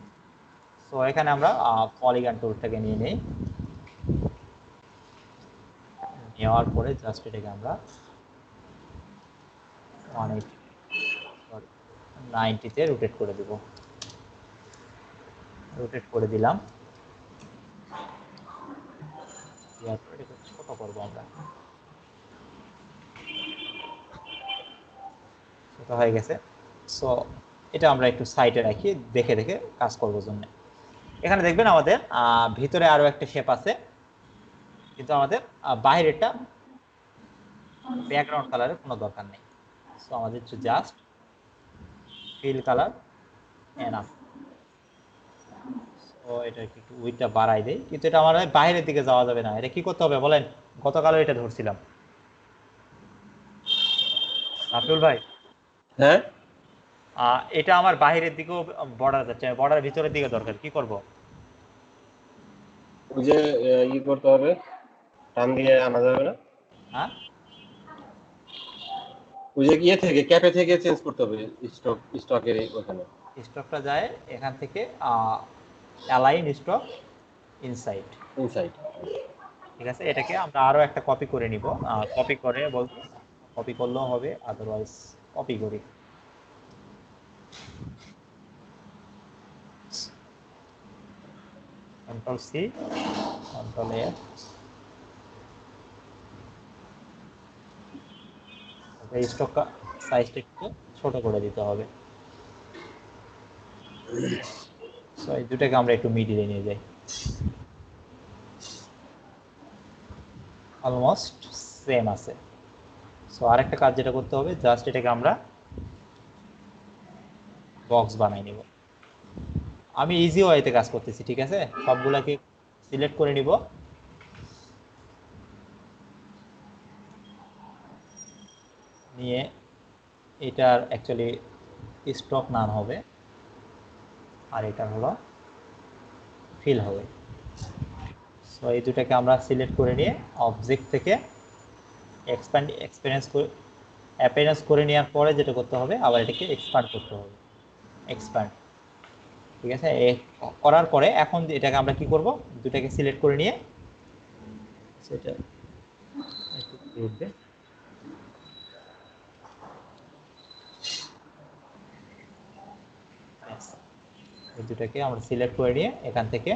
Speaker 1: সো এখানে আমরা পলিগন টুলটাকে নিয়ে নিই, নেওয়ার পরে জাস্ট এটাকে আমরা 90 তে রোটেট করে দিব। রোটেট করে দিলাম, দেওয়ার পরে এটাকে ছোট করবো আমরা। ছোট হয়ে গেছে। সো এটা আমরা একটু সাইডে রাখি, দেখে দেখে কাজ করবো জন্য। এখানে দেখবেন আমাদের ভিতরে আরো একটা শেপ আছে, কিন্তু আমাদের বাইরেটা ব্যাকগ্রাউন্ড কালারের কোনো দরকার নেই। সো আমাদের just fill colour enough. So এটা একটু উইডটা বাড়াই দেই, কিন্তু এটা আমার বাইরের দিকে যাওয়া যাবে না। এটা কি করতে হবে বলেন? গতকালও এটা ধরছিলাম, রাফিউল ভাই।
Speaker 2: হ্যাঁ
Speaker 1: এটা আমার বাইরের দিকেও বর্ডার যাচ্ছে, বর্ডার ভিতরের দিকে দরকার, কি করব?
Speaker 2: ওই যে ই করতে হবে, টান দিয়ে আনা যাবে না?
Speaker 1: হ্যাঁ,
Speaker 2: ওই যে ইয়ে থেকে ক্যাপে থেকে চেঞ্জ করতে হবে, স্টকের ওখানে।
Speaker 1: স্টকটা যায় এখান থেকে অ্যালাইন স্টক ইনসাইড।
Speaker 2: ইনসাইড।
Speaker 1: ঠিক আছে, এটাকে আমরা আরো একটা কপি করে নিব। কপি করে বলতে কপি করলেও হবে, আদারওয়াইজ কপি করি। কন্ট্রোল সি, কন্ট্রোল এ, এই স্টক সাইজটা একটু ছোট করে দিতে হবে। সো এই দুটাকে আমরা একটু মিডিলে নিয়ে যাই, অলমোস্ট সেম আছে। সো আরেকটা কাজ যেটা করতে হবে, জাস্ট এটাকে আমরা বক্স বানাই নিব। আমি ইজি ওয়েতে কাজ করতেছি, ঠিক আছে? সবগুলাকে সিলেক্ট করে নিব, নিয়ে এটার অ্যাকচুয়ালি স্টক নাম হবে, আর এটা হলো ফিল হবে। সো এই দুটাকে আমরা সিলেক্ট করে নিয়ে অবজেক্ট থেকে অ্যাপিয়ারেন্স করে নেওয়ার পরে যেটা করতে হবে, আবার এটাকে এক্সপান্ড করতে হবে, এক্সপান্ড। ঠিক আছে, করার পরে এখন এটাকে আমরা কি করব, দুটাকে সিলেক্ট করে নিয়ে সেটা একটু উঠবে, এই দুটাকে আমরা সিলেক্ট করে নিয়ে এখান থেকে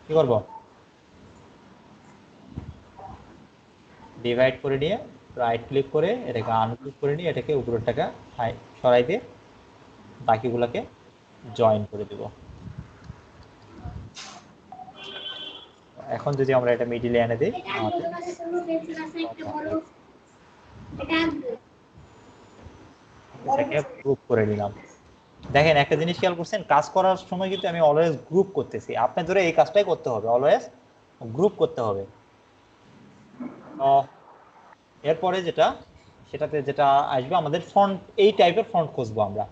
Speaker 1: কি করব, ডিভাইড করে নিয়ে রাইট ক্লিক করে এটাকে আনক্লিক করে নিয়ে এটাকে উপরের টাকা সরাই দিয়ে বাকিগুলোকে জয়েন করে দিব। এখন যদি আমরা এটা মিডিলে এনে দিই, এটাকে গ্রুপ করে নিলাম। দেখেন একটা জিনিস খেয়াল করছেন, কাজ করার সময় কিন্তু আমি অলওয়েজ গ্রুপ করতেছি, আপনি ধরে এই কাজটাই করতে হবে, অলওয়েজ গ্রুপ করতে হবে। তো এরপরে সেটাতে যেটা আসবে, আমাদের ফন্ট, এই টাইপের ফন্ট খুঁজবো আমরা।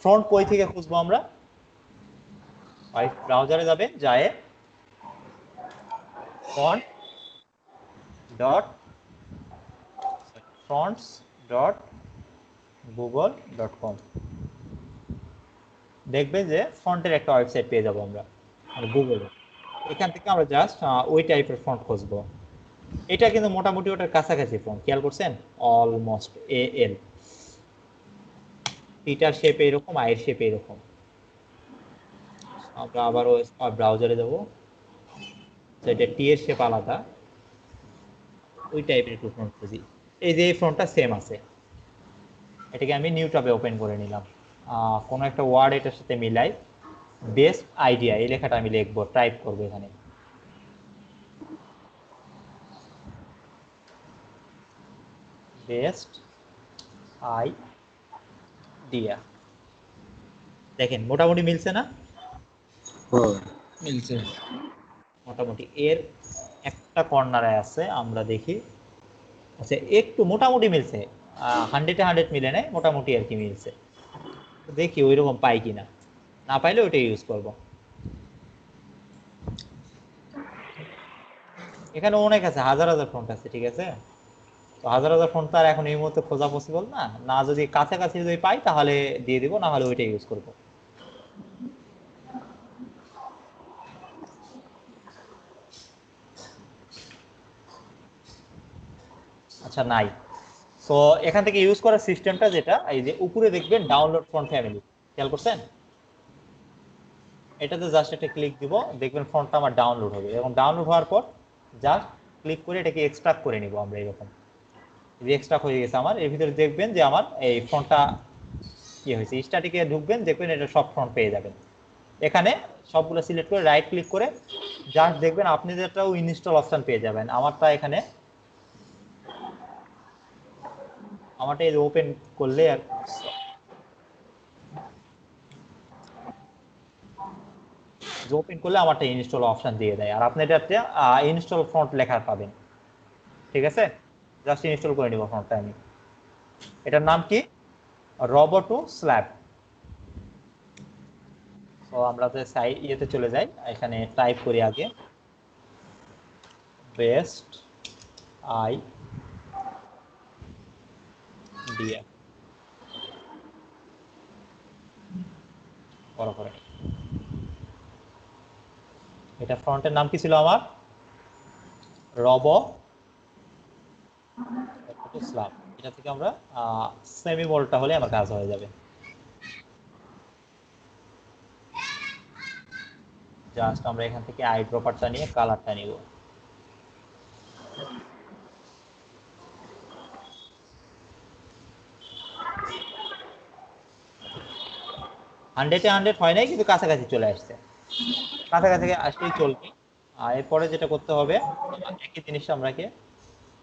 Speaker 1: ফন্ট কই থেকে খুঁজবো আমরা, ব্রাউজারে যাবেন, যায় font dot fonts dot google.com, দেখবেন যে ফন্টের একটা ওয়েবসাইট পেয়ে যাবো আমরা, মানে গুগলে। এখান থেকে আমরা জাস্ট ওই টাইপের ফন্ট খুঁজবো। এটা কিন্তু মোটামুটি ওটার কাছাকাছি ফন্ট, খেয়াল করছেন, অলমোস্ট এল, টিটার শেপ এরকম, আয়ের শেপ এরকম। আমরা আবার ব্রাউজারে যাব, এটা টি এর শেপ আলাদা, ওই টাইপের একটু ফন্ট খুঁজি। এই যে এই ফন্টটা সেম আছে, এটাকে আমি নিউ ট্যাবে ওপেন করে নিলাম, কোনো একটা ওয়ার্ড এটার সাথে মিলাই, বেস্ট আইডিয়া, এই লেখাটা আমি লিখবো, টাইপ করবো এখানে, বেস্ট আইডিয়া। দেখেন মোটামুটি মিলছে না?
Speaker 3: মিলছে।
Speaker 1: মোটামুটি এর একটা কর্নারে আছে, আমরা দেখি, আচ্ছা একটু মোটামুটি মিলছে, 100-এ 100 মিলে নেয়, মোটামুটি আর কি মিলছে। দেখি ওইরকম পাই কিনা, না পাইলে ওইটাই ইউজ করব। এখানে অনেক আছে, হাজার হাজার ফন্ট আছে, ঠিক আছে? তো হাজার হাজার ফন্ট তো আর এখন এই মুহূর্তে খোঁজা পসিবল না, না যদি কাছাকাছি যদি পাই তাহলে দিয়ে দিব, না হলে ওইটাই ইউজ করব। আচ্ছা নাই। সো এখান থেকে ইউজ করার সিস্টেমটা যেটা, এই যে উপরে দেখবেন ডাউনলোড ফন্ট ফ্যামিলি, খেয়াল করছেন? এটাতে জাস্ট একটা ক্লিক দিব, দেখবেন ফন্টটা আমার ডাউনলোড হবে, এবং ডাউনলোড হওয়ার পর জাস্ট ক্লিক করে এটাকে এক্সট্রাক্ট করে নিব আমরা, এরকম এক্সট্রাক্ট হয়ে গেছে আমার। এর ভিতরে দেখবেন যে আমার এই ফন্টটা কি হয়েছে, স্ট্যাটিকে ঢুকবেন, দেখবেন এটা সব ফন্ট পেয়ে যাবেন। এখানে সবগুলো সিলেক্ট করে রাইট ক্লিক করে জাস্ট দেখবেন আপনি যেটাও ইনস্টল অপশন পেয়ে যাবেন। আমারটা এখানে, আমারটা এই ওপেন করলে আর ওপেন করলে আমারটা ইনস্টল অপশন দিয়ে দেয়, আর আপনি এটাতে ইনস্টল ফন্ট লেখা পাবেন। ঠিক আছে, জাস্ট ইনস্টল করে নিব ফন্টটা আমি। এটার নাম কি, রোবটো স্ল্যাব। তো আমরা তো ইয়েতে চলে যাই, এখানে টাইপ করি আগে বেস্ট আইডিয়া, বড় করে। এটা ফ্রন্টের নাম কি ছিল আমার, রব স্ল্যাব, এটা থেকে আমরা সেমি বোল্ডটা হলে আমার কাজ হয়ে যাবে। জাস্ট আমরা এখান থেকে আই ড্রপারটা নিয়ে কালারটা নিব। হান্ড্রেডে 100 হয় নাই, কিন্তু কাছাকাছি চলে আসছে, কাছাকাছি আসলেই চলবে। আর এরপরে যেটা করতে হবে, একই জিনিসটা আমরাকে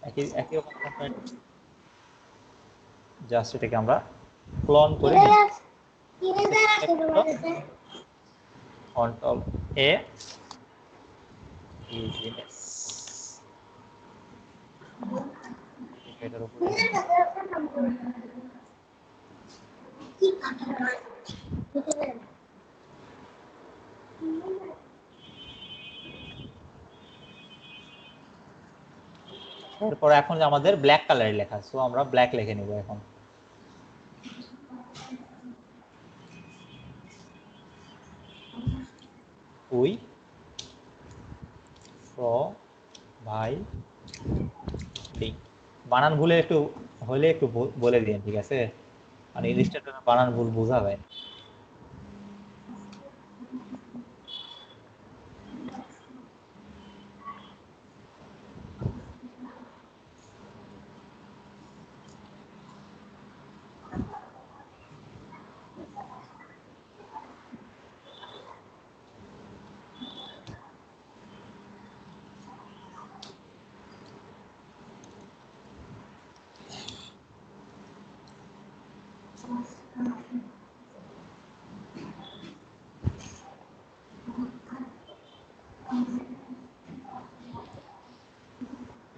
Speaker 1: একই একই রকম জাস্ট এটাকে আমরা ক্লোন করে কন্ট্রোল এ ইমেজ এটার উপরে এরপর এখন আমাদের ব্ল্যাক কালারে লেখা, সো আমরা ব্ল্যাক লিখে নিব এখন। উই ভাই বানান ভুলে একটু হলে একটু বলে দিন, ঠিক আছে? মানে ইলিস্ট্রেটরে বানান ভুল বোঝা যায়।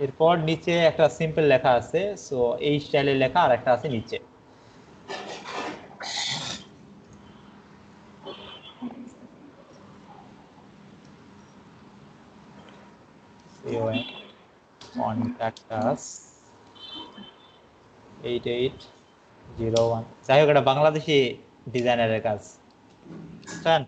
Speaker 1: এরপর নিচে একটা সিম্পল লেখা আছে, সো এই স্টাইলের লেখা আর একটা আছে নিচে। contact us 8801, যাই হোক এটা বাংলাদেশি ডিজাইনারের কাজ, বুঝছেন?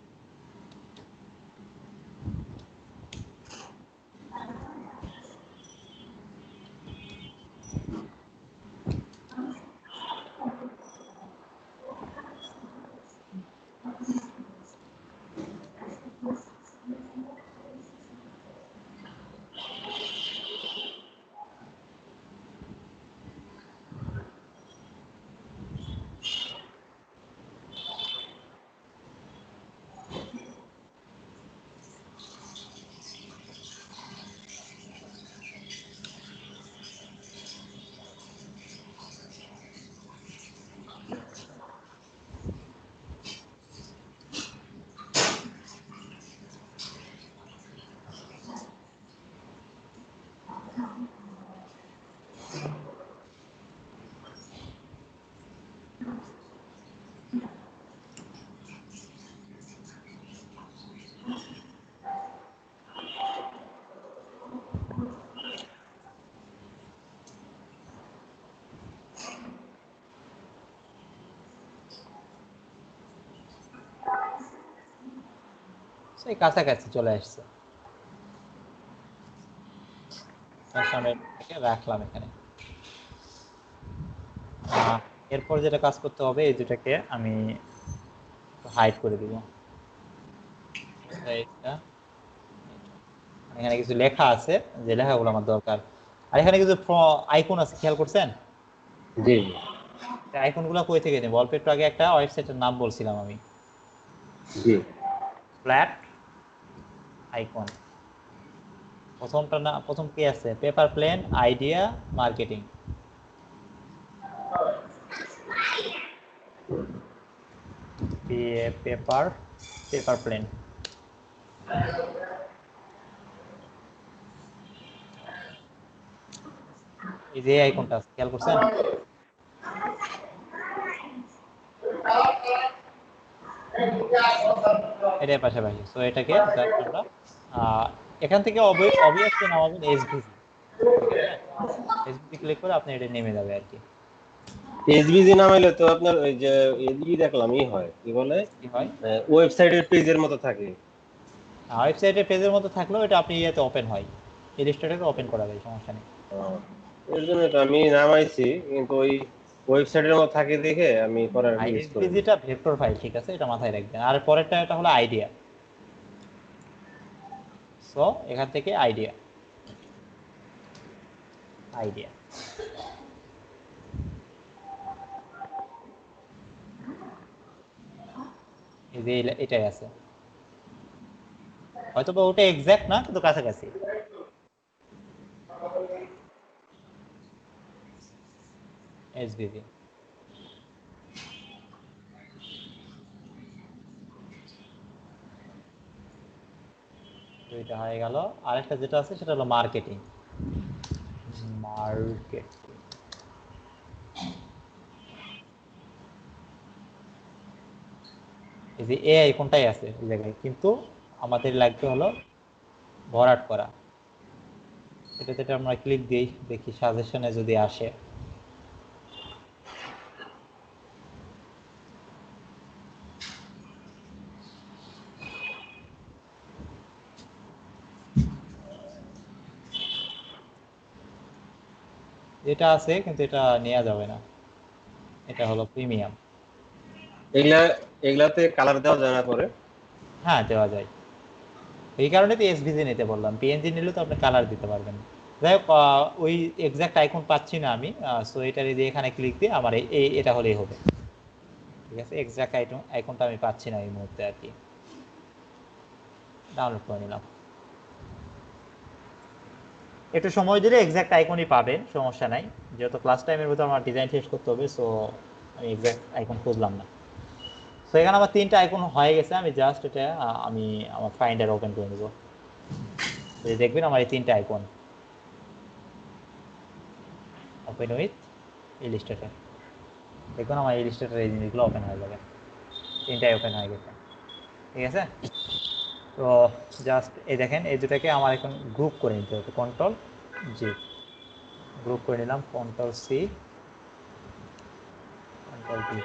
Speaker 1: সেই কাছাকাছি চলে আসছে, রাখলাম এখানে। এরপর যেটা কাজ করতে হবে, এই দুটাকে আমি হাইড করে দিব। এখানে কিছু লেখা আছে, যে লেখাগুলো আমার দরকার। আর এখানে কিছু আইকন আছে, খেয়াল করছেন?
Speaker 2: জি
Speaker 1: আইকনগুলো কই থেকে নেব? অল্প একটু আগে একটা ওয়েবসাইটের নাম বলছিলাম আমি,
Speaker 2: জি
Speaker 1: ফ্ল্যাট আইকন। প্রথমটা না, প্রথম কি আছে? Paper plane idea marketing. Paper plane, এই যে আইকনটা আছে, খেয়াল করছেন? এটার পাশাপাশি, সো এটাকে জাস্ট আমরা এখান থেকে অবভিয়াসলি নামাবেন এসভিজি, ঠিক আছে? এসভিজি ক্লিক করে আপনি এটা নেমে যাবে আর কি।
Speaker 2: এসবিজি নামাইলে তো আপনার ওই যে এসবি দেখলাম ই হয়, কি বলে,
Speaker 1: কি হয়?
Speaker 2: ওয়েবসাইটের পেজের মতো থাকে।
Speaker 1: ওয়েবসাইটের পেজের মতো থাকলেও এটা আপনি ইয়েতে ওপেন হয়, ইলাস্ট্রেটর ওপেন করা যায়, সমস্যা নেই।
Speaker 2: এর জন্য তো আমি নামাইছি, কিন্তু ওই ওয়েবসাইটের মধ্যে থাকে দেখে আমি পরে ইউজ করি।
Speaker 1: এসভিজিটা ভেক্টর ফাইল, ঠিক আছে, এটা মাথায় রাখবেন। আর পরেরটা এটা হলো আইডিয়া। সো এখান থেকে আইডিয়া আইডিয়া এই যে এটাই আছে, হয়তো বা ওটা এক্সাক্ট না কিন্তু কাছাকাছি। এসভিজি দুইটা হয়ে গেল। আরেকটা যেটা আছে সেটা হলো মার্কেটিং। মার্কেট এই যে এআই কোনটাই আছে এই জায়গায়, কিন্তু আমাদের লাগবে হলো ভরাট করা। এটাতে আমরা ক্লিক দিই, দেখি সাজেশনে যদি আসে। এটা আছে কিন্তু এটা নেওয়া যাবে না, এটা হলো প্রিমিয়াম।
Speaker 2: এগুলা এগুলাতে কালার দেওয়া যায় না পরে?
Speaker 1: হ্যাঁ দেওয়া যায়, এই কারণে তো এসভিজি নিতে বললাম। পিএনজি নিলে তো আপনি কালার দিতে পারবেন। যাই হোক, ওই এক্সাক্ট আইকন পাচ্ছি না আমি, সো এটার দিয়ে এখানে ক্লিক দিয়ে আমার এটা হলেই হবে, ঠিক আছে। এক্সাক্ট আইকনটা আমি পাচ্ছি না এই মুহূর্তে আর কি। ডাউনলোড করে নিলাম, একটু সময় দিলে এক্সাক্ট আইকনই পাবেন, সমস্যা নাই। যেহেতু ক্লাস টাইমের ভিতর আমার ডিজাইন শেষ করতে হবে, সো আমি এক্সাক্ট আইকন খুঁজলাম না। সো এখানে আমার 3টা আইকন হয়ে গেছে। আমি জাস্ট এটা আমি আমার ফাইন্ডার ওপেন করে নেব, দেখবেন আমার এই 3টা আইকন ওপেন উইথ ইলাস্ট্রেটর। দেখুন আমার ইলাস্ট্রেটর এই জিনিসগুলো ওপেন হয়ে যাবে, 3টাই ওপেন হয়ে গেছে, ঠিক আছে। তো জাস্ট এই দেখেন এই দুটাকে আমার এখন গ্রুপ করে নিতে হবে। কন্ট্রোল জি, গ্রুপ করে নিলাম। Control C, control V.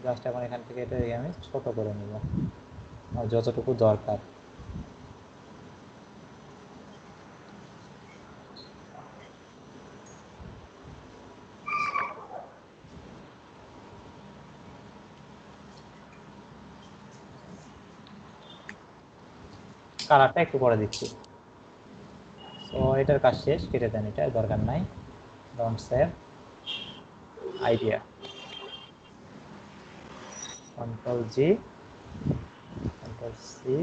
Speaker 1: Just এখন এখান থেকে এটা আমি ছোট করে নিব আর যতটুকু দরকার। কালারটা একটু করে দিচ্ছি। তো এটার কাজ শেষ, কেটে দেন, এটা দরকার নাই। Don't save. Idea, control G, control C,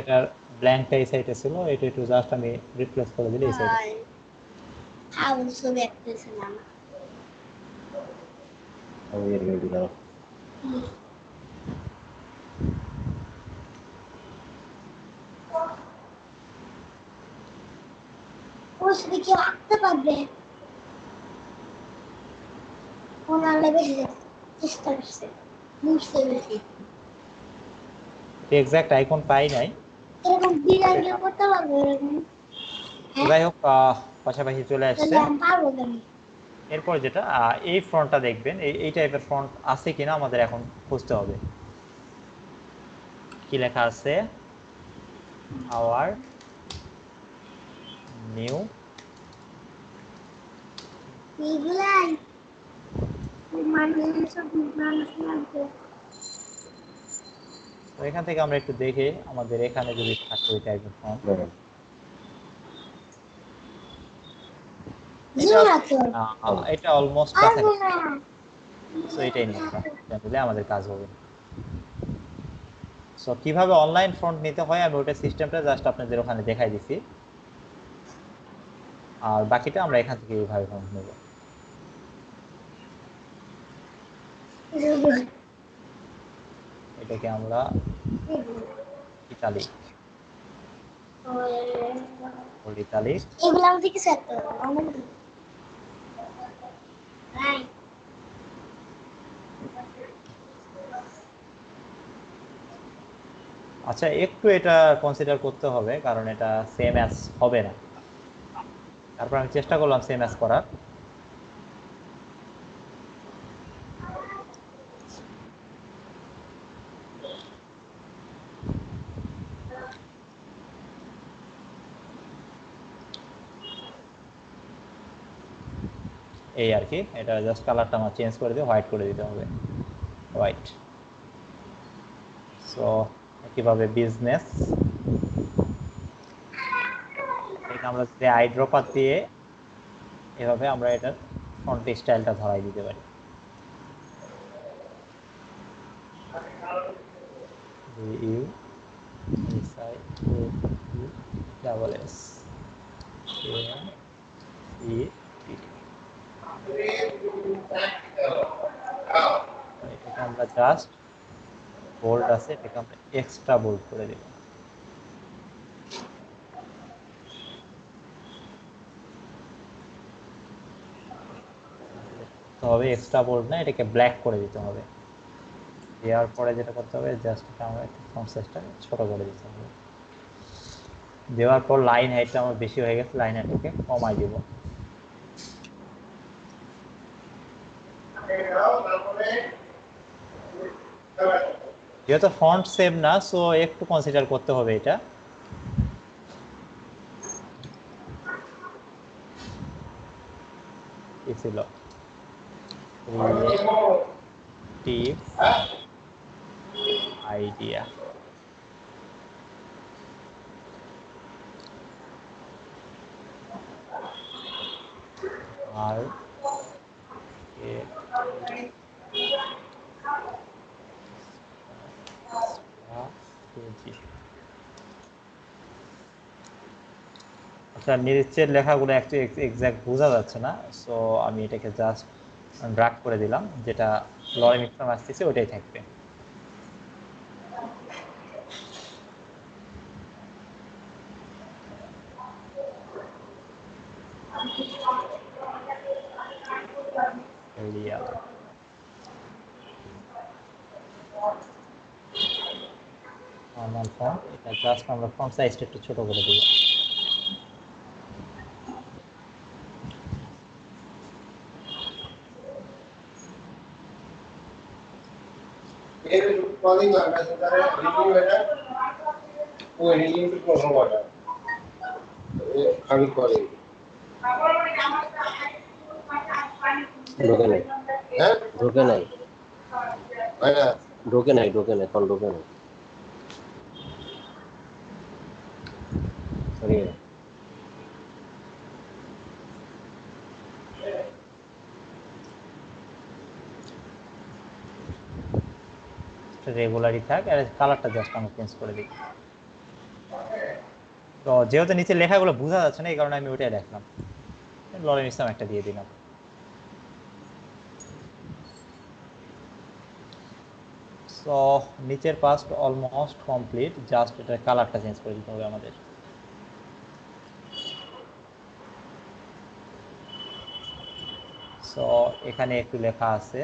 Speaker 1: এটার ব্ল্যাঙ্কটা এই সাইডে ছিল, এটা একটু জাস্ট আমি রিপ্লেস করে দিলে এই সাইডে।
Speaker 2: আমি এর দিলাম।
Speaker 1: এক্সাক্ট আইকন পাই নাই, যাই হোক পাশাপাশি চলে আসছে। এরপর যেটা এই ফ্রন্টটা দেখবেন, এই টাইপের ফ্রন্ট আছে কিনা আমাদের এখন খুঁজতে হবে। কি লেখা আছে? আওয়ার নিউ তো এখান থেকে আমরা একটু দেখে আমাদের এখানে যদি থাকে ওই টাইপের ফন্ট, এটা অলমোস্ট কাছাকাছি। সো এটাই নিলে আমাদের কাজ হবে। সো কিভাবে অনলাইন ফন্ট নিতে হয় আমি ওটা সিস্টেমটা জাস্ট আপনাদের ওখানে দেখাই দিছি, আর বাকিটা আমরা এখান থেকে এইভাবে ফন্ট নেব। এটাকে আমরা ইতালিক, ইতালিক। আচ্ছা একটু এটা কনসিডার করতে হবে, কারণ এটা সেম অ্যাজ হবে না। তারপর আমি চেষ্টা করলাম সেম অ্যাজ করার, এই আর কি, এটা জাস্ট কালারটা আমার চেঞ্জ করে দিয়ে হোয়াইট করে দিতে হবে, হোয়াইট। সো কিভাবে বিজনেস এটা আমরা যদি আইড্রপার দিয়ে এভাবে আমরা এটার ফন্ট স্টাইলটা ধরাই দিতে পারি। U S I double S E T, এটাকে আমরা জাস্ট বোল্ড আছে এটাকে আমরা এক্সট্রা বোল্ড করে দেব। তবে এক্সট্রা বোল্ড না, এটাকে ব্ল্যাক করে দিতে হবে। দেওয়ার পরে যেটা করতে হবে জাস্ট আমরা একটু ফন্ট সাইজটা ছোট করে দিতে হবে। দেওয়ার পর লাইন হাইটটা আমার বেশি হয়ে গেছে, লাইন হাইটটাকে কমাই দেব। যেহেতু ফন্ট সেভ না, সো একটু কনসিডার করতে হবে এটা। কি ছিল ক্রিয়েটিভ আইডিয়া, আর আচ্ছা, নিচের লেখাগুলো একটু এক্সাক্ট বোঝা যাচ্ছে না, সো আমি এটাকে জাস্ট ড্র্যাগ করে দিলাম, যেটা লরেম ইকফ্রম আসতেছে ওটাই থাকবে। এরিয়াল নর্মাল ফন্ট, এটা জাস্ট আমরা ফন্ট সাইজটা একটু ছোট করে দেব।
Speaker 2: ঢোকে নাই, ঢোকে নাই, ঢোকে নাই, ঢোকে নাই, ফল ঢোকে নাই। সরি,
Speaker 1: রেগুলারই থাক, আর কালারটা জাস্ট আমরা চেঞ্জ করে দিই। তো যেহেতু নিচে লেখাগুলো বোঝা যাচ্ছে না, এই কারণে আমি ওইটাই দেখলাম, লরেম ইসলাম একটা দিয়ে দিলাম। সো নিচের পাস্ট অলমোস্ট কমপ্লিট, জাস্ট এটা কালারটা চেঞ্জ করে দিতে হবে আমাদের। সো এখানে একটু লেখা আছে,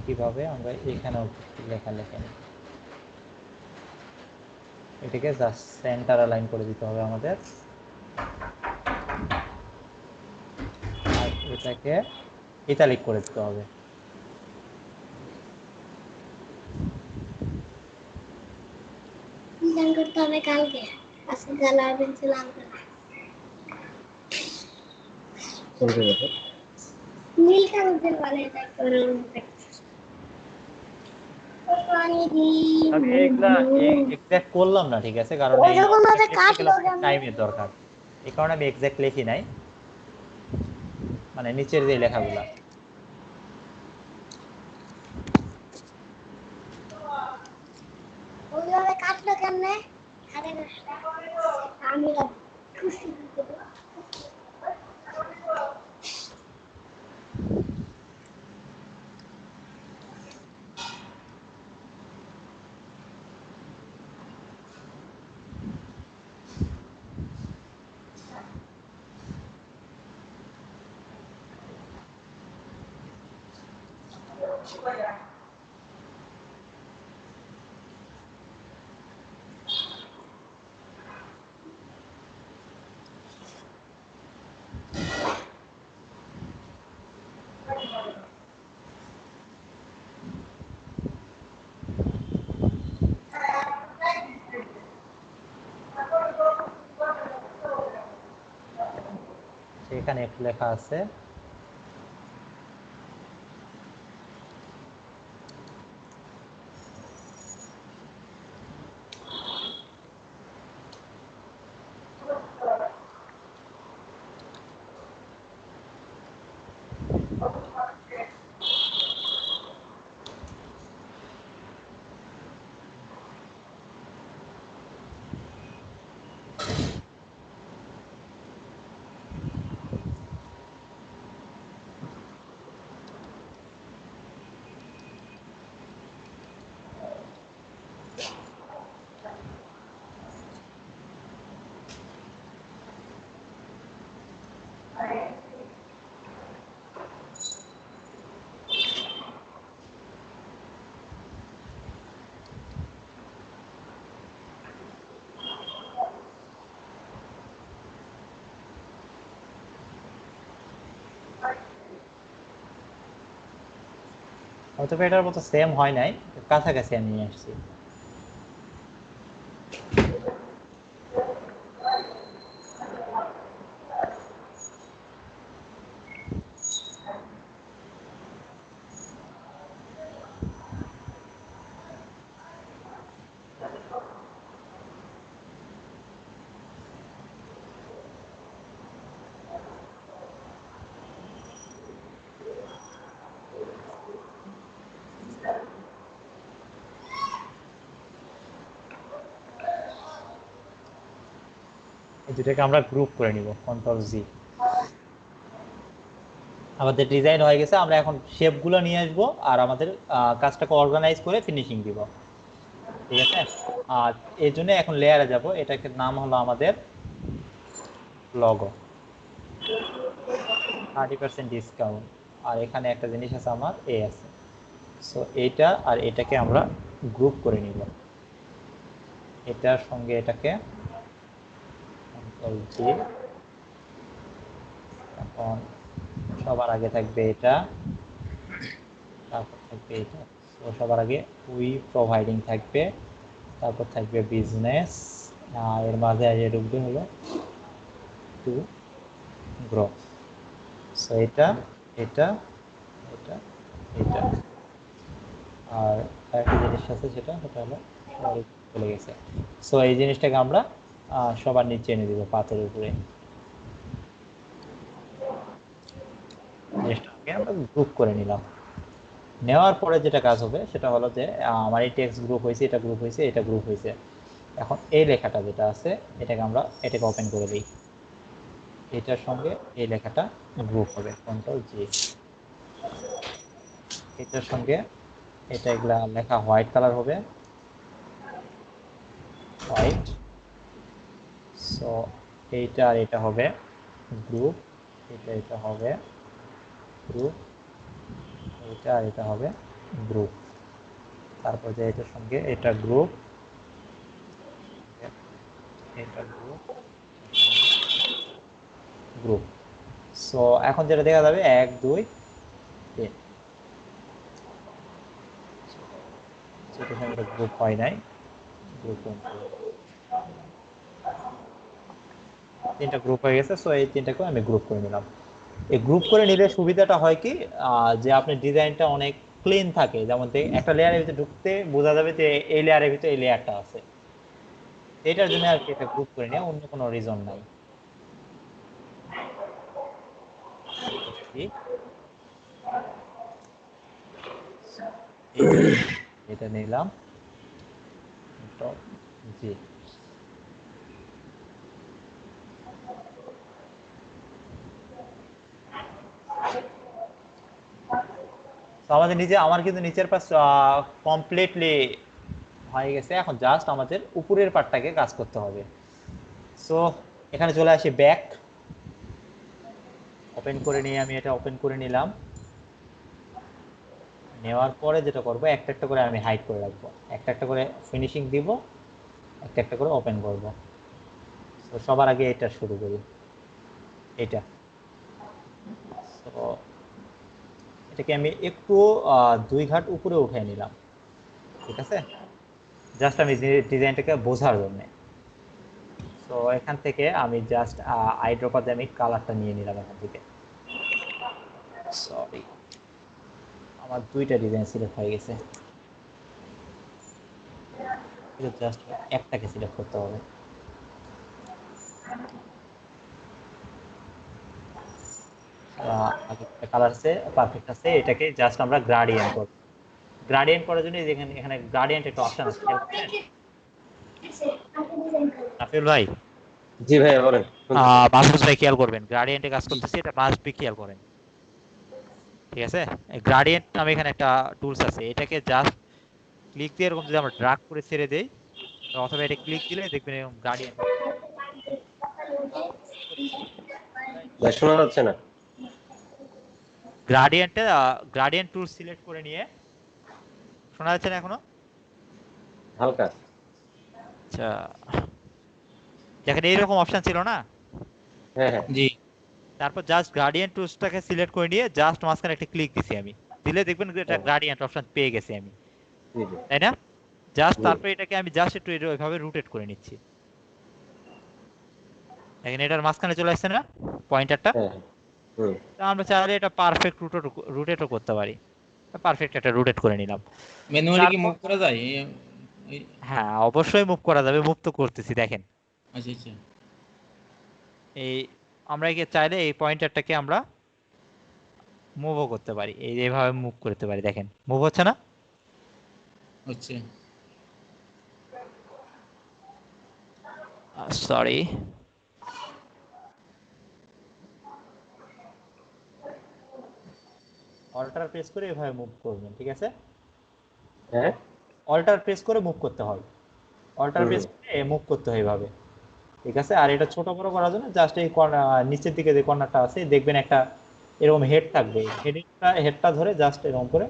Speaker 1: একইভাবে আমরা এখানেও লেখা লিখে নিই। এটাকে জাস্ট সেন্টার অ্যালাইন করে দিতে হবে আমাদের, আর এটাকে ইটালিক করে দিতে হবে।
Speaker 5: ডিজাইন করতে হবে কালকে, আজকে কালার পেন্সিল আনতে না।
Speaker 2: কোনটা দেখো?
Speaker 5: নীল কাগজের বলে এটা করে
Speaker 1: আমি এগুলা এক্সাক্ট করলাম না, ঠিক আছে, কারণ এই
Speaker 5: ওরকম ভাবে কাটলো কেন?
Speaker 1: টাইমের দরকার, এই কারণে আমি এক্সাক্ট লিখি নাই, মানে নিচের যে লেখাগুলা।
Speaker 5: ওইভাবে কাটলো কেমনে? আরে আমি খুশি
Speaker 1: সেখানে একটু লেখা আছে হয়তো এটার মতো সেম হয় নাই, কাছাকাছি আমি নিয়ে আসছি। এই দুটাকে আমরা গ্রুপ করে নিব, কন্ট্রোল জি। আমাদের ডিজাইন হয়ে গেছে, আমরা এখন শেপগুলো নিয়ে আসবো আর আমাদের কাজটাকে অর্গানাইজ করে ফিনিশিং দিব, ঠিক আছে। আর এর জন্য এখন লেয়ারে যাব, এটাকে নাম হলো আমাদের লগো, 30% ডিসকাউন্ট। আর এখানে একটা জিনিস আছে আমার এ আছে, সো এইটা আর এটাকে আমরা গ্রুপ করে নিব, এটার সঙ্গে এটাকে কন্ট্রোল জি। এখন সবার আগে থাকবে এটা, তারপর থাকবে এটা। তো সবার আগে উই প্রোভাইডিং থাকবে, তারপর থাকবে বিজনেস, এর মাঝে আগে ঢুকবে হলো টু গ্রো। সো এটা এটা এটা এটা আর আরেকটা জিনিস আছে, সেটা হলো সবার চলে গেছে। সো এই জিনিসটাকে আমরা সবার নিচে এনে দিব, পাথরের উপরে। জিনিসটাকে আমরা গ্রুপ করে নিলাম। নেওয়ার পরে যেটা কাজ হবে সেটা হলো যে আমার এই টেক্সট গ্রুপ হয়েছে, এটা গ্রুপ হয়েছে, এটা গ্রুপ হয়েছে। এখন এই লেখাটা যেটা আছে এটাকে আমরা এটাকে ওপেন করে দিই, এটার সঙ্গে এই লেখাটা গ্রুপ হবে, কন্ট্রোল জি। এটার সঙ্গে এটা এগুলা লেখা হোয়াইট কালার হবে, হোয়াইট। সো এইটা আর এটা হবে গ্রুপ, এটা হবে গ্রুপ, এটা আর এটা হবে গ্রুপ। তারপর যে এটার সঙ্গে এটা গ্রুপ, এটা গ্রুপ, গ্রুপ। সো এখন যেটা দেখা যাবে 1 2 3, সেটার সঙ্গে এটা গ্রুপ হয় নাই, গ্রুপ তিনটা গ্রুপ হয়ে গেছে। সো এই তিনটাকে আমি গ্রুপ করে নিলাম। এই গ্রুপ করে নিলে সুবিধাটা হয় কি, যে আপনার ডিজাইনটা অনেক ক্লিন থাকে, যেমন একটা লেয়ারের ভিতরে ঢুকতে বোঝা যাবে যে এই লেয়ারের ভিতরে এই লেয়ারটা আছে। এটার জন্য আর কি এটা গ্রুপ করে নেওয়া, অন্য কোনো রিজন নাই। এটা নিলাম জি। তো আমাদের আমার কিন্তু নিচের পাশ কমপ্লিটলি হয়ে গেছে, এখন জাস্ট আমাদের উপরের পার্টটাকে কাজ করতে হবে। সো এখানে চলে আসি ব্যাক, ওপেন করে নিয়ে আমি এটা ওপেন করে নিলাম। নেওয়ার পরে যেটা করব, একটা একটা করে আমি হাইড করে রাখবো, একটা একটা করে ফিনিশিং দিব, একটা একটা করে ওপেন করব। তো সবার আগে এটা শুরু করি, এটা। তো এটাকে আমি একটু 2 ঘাট উপরে উঠে নিলাম, ঠিক আছে, জাস্ট আমি ডিজাইনটাকে বোঝার জন্য। তো এখান থেকে আমি জাস্ট আই ড্রপার দিয়ে আমি কালারটা নিয়ে নিলাম এখান থেকে। সরি, আমার 2টা ডিজাইন সিলেক্ট হয়ে গেছে, জাস্ট একটাকে সিলেক্ট করতে হবে। কালার আছে, পারফেক্ট আছে, এটাকে জাস্ট আমরা গ্রাডিয়েন্ট করব। গ্রাডিয়েন্ট করার জন্য এই যে এখানে এখানে গ্রাডিয়েন্ট একটা অপশন আছে, খেয়াল করছেন? রাফিউল ভাই,
Speaker 2: জি ভাইয়া বলেন, শুনতেছি।
Speaker 1: মাসুদ ভাই খেয়াল করবেন, গ্রাডিয়েন্টে কাজ করতেছি, এটা মাস্ট বি খেয়াল করেন, ঠিক আছে? গ্রাডিয়েন্ট নামে এখানে একটা টুলস আছে, এটাকে জাস্ট ক্লিক দিয়ে এরকম যদি আমরা ড্রাগ করে ছেড়ে দেই, অথবা এটা ক্লিক দিলে দেখবেন এরকম গ্রাডিয়েন্ট।
Speaker 2: ভাই শোনা যাচ্ছে না।
Speaker 1: গ্রাডিয়েন্টে গ্রাডিয়েন্ট টুল সিলেক্ট করে নিয়ে, শোনা যাচ্ছে না এখনো?
Speaker 2: হালকা।
Speaker 1: আচ্ছা, যেখানে এইরকম অপশন ছিল না,
Speaker 2: হ্যাঁ হ্যাঁ।
Speaker 3: জি
Speaker 1: তারপর জাস্ট গ্রাডিয়েন্ট টুলসটাকে সিলেক্ট করে নিয়ে জাস্ট মাঝখানে একটা ক্লিক দিছি আমি, দিলে দেখবেন যে এটা
Speaker 2: হ্যাঁ,
Speaker 1: গ্রাডিয়েন্ট অপশন পেয়ে গেছি আমি,
Speaker 2: জি জি
Speaker 1: তাই না? জাস্ট
Speaker 2: জি।
Speaker 1: তারপর এটাকে আমি জাস্ট একটু এভাবে রোটেট করে নিচ্ছি, দেখেন এটার মাঝখানে চলে আসছে না পয়েন্টারটা?
Speaker 2: হ্যাঁ হ্যাঁ। হুম।
Speaker 1: আমরা চাইলে এটা পারফেক্ট রোটেটও করতে পারি, পারফেক্ট একটা রোটেট করে নিলাম।
Speaker 3: ম্যানুয়ালি কি
Speaker 1: তারপর
Speaker 3: মুভ করা যায়
Speaker 1: হ্যাঁ, অবশ্যই মুভ করা যাবে, মুভ তো করতেছি দেখেন।
Speaker 3: আচ্ছা আচ্ছা
Speaker 1: এই আমরা কি চাইলে এই পয়েন্টারটাকে আমরা মুভও করতে পারি, এই এইভাবে মুভ করতে পারি, দেখেন মুভ হচ্ছে না?
Speaker 3: হচ্ছে
Speaker 1: সরি, অল্টার প্রেস করে এভাবে মুভ করবেন, ঠিক আছে?
Speaker 2: হ্যাঁ।
Speaker 1: অল্টার প্রেস করে মুভ করতে হবে, অল্টার
Speaker 2: হুম
Speaker 1: প্রেস
Speaker 2: হুম।
Speaker 1: করে মুভ করতে হয় এভাবে, ঠিক আছে? আর এটা ছোট বড় করার জন্য জাস্ট এই নিচের দিকে যে কর্নারটা আছে দেখবেন একটা এরকম হেড থাকবে, হেডটা ধরে জাস্ট এরকম করে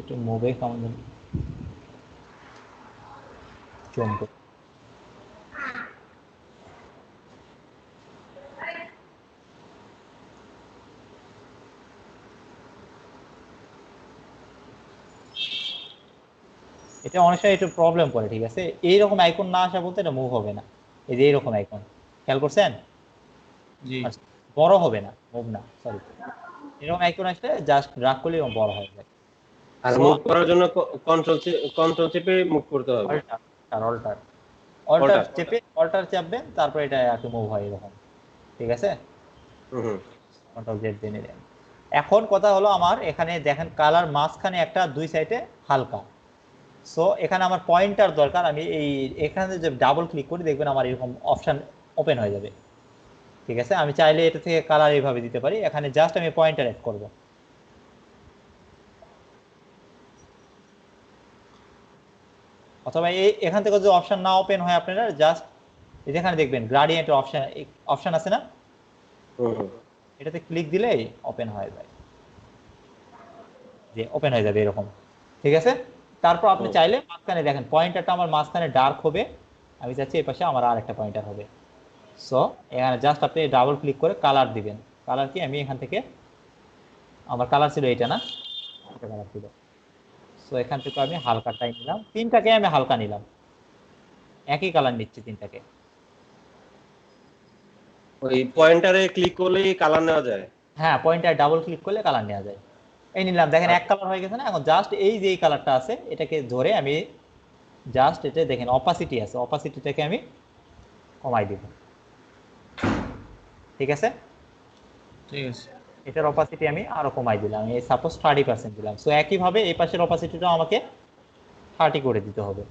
Speaker 1: একটু মুভে কেমন চমকে। এটা অনেক সময় একটু প্রবলেম করে, ঠিক আছে? এইরকম আইকন না আসা বলতে এটা মুভ হবে না, এই যে এইরকম আইকন, খেয়াল করছেন?
Speaker 3: জি
Speaker 1: আর বড় হবে না, মুভ না, সরি, এরকম আইকন আসলে জাস্ট ড্রাগ করলে এবং বড় হয়ে যায়।
Speaker 2: আর
Speaker 1: সো
Speaker 2: মুভ করার জন্য কন্ট্রোল চেপে মুভ করতে হবে।
Speaker 1: Alter alter alter
Speaker 2: alter.
Speaker 1: চেপে অল্টার চাপবেন, তারপর এটা আর কি মুভ হয় এরকম, ঠিক আছে?
Speaker 2: হুম হুম।
Speaker 1: কন্ট্রোল জেড দিয়ে নিলেন। এখন কথা হলো, আমার এখানে দেখেন কালার মাঝখানে একটা দুই সাইডে হালকা, সো এখানে আমার পয়েন্টার দরকার, আমি এই এখানে যে ডাবল ক্লিক করি দেখবেন আমার এরকম অপশন ওপেন হয়ে যাবে, ঠিক আছে? আমি চাইলে এটা থেকে কালার এইভাবে দিতে পারি, এখানে জাস্ট আমি পয়েন্টার অ্যাড করব, অথবা এই এখান থেকে যদি অপশন না ওপেন হয় আপনারা জাস্ট যেখানে দেখবেন গ্রাডিয়েন্টের অপশন অপশন আছে না,
Speaker 2: হুম হুম।
Speaker 1: এটাতে ক্লিক দিলেই ওপেন হয়ে যায়, যে ওপেন হয়ে যাবে এরকম, ঠিক আছে? তারপর আপনি
Speaker 2: হুম।
Speaker 1: চাইলে মাঝখানে দেখেন পয়েন্টারটা আমার মাঝখানে ডার্ক হবে, আমি চাচ্ছি এই পাশে আমার আর একটা পয়েন্টার হবে। সো এখানে জাস্ট আপনি ডাবল ক্লিক করে কালার দিবেন, কালার কি আমি এখান থেকে, আমার কালার ছিল এইটা না, এটা কালার ছিল, সো এখান থেকে আমি হালকাটাই নিলাম, তিনটাকে আমি হালকা নিলাম, একই কালার নিচ্ছি তিনটাকে।
Speaker 2: ওই পয়েন্টারে ক্লিক করলেই কালার নেওয়া যায়।
Speaker 1: হ্যাঁ, পয়েন্টার ডাবল ক্লিক করলে কালার নেওয়া যায়। এই নিলাম, দেখেন এক
Speaker 2: আচ্ছা।
Speaker 1: কালার হয়ে গেছে না? এখন জাস্ট এই যে এই কালারটা আছে এটাকে ধরে আমি জাস্ট এটা দেখেন অপাসিটি আছে, অপাসিটিটাকে আমি কমাই দিব, ঠিক আছে?
Speaker 3: ঠিক আছে
Speaker 1: এটার অপাসিটি আমি আরো কমাই দিলাম, এই সাপোজ 30% দিলাম, সো একইভাবে এই পাশের অপাসিটিটাও আমাকে 30 করে দিতে হবে,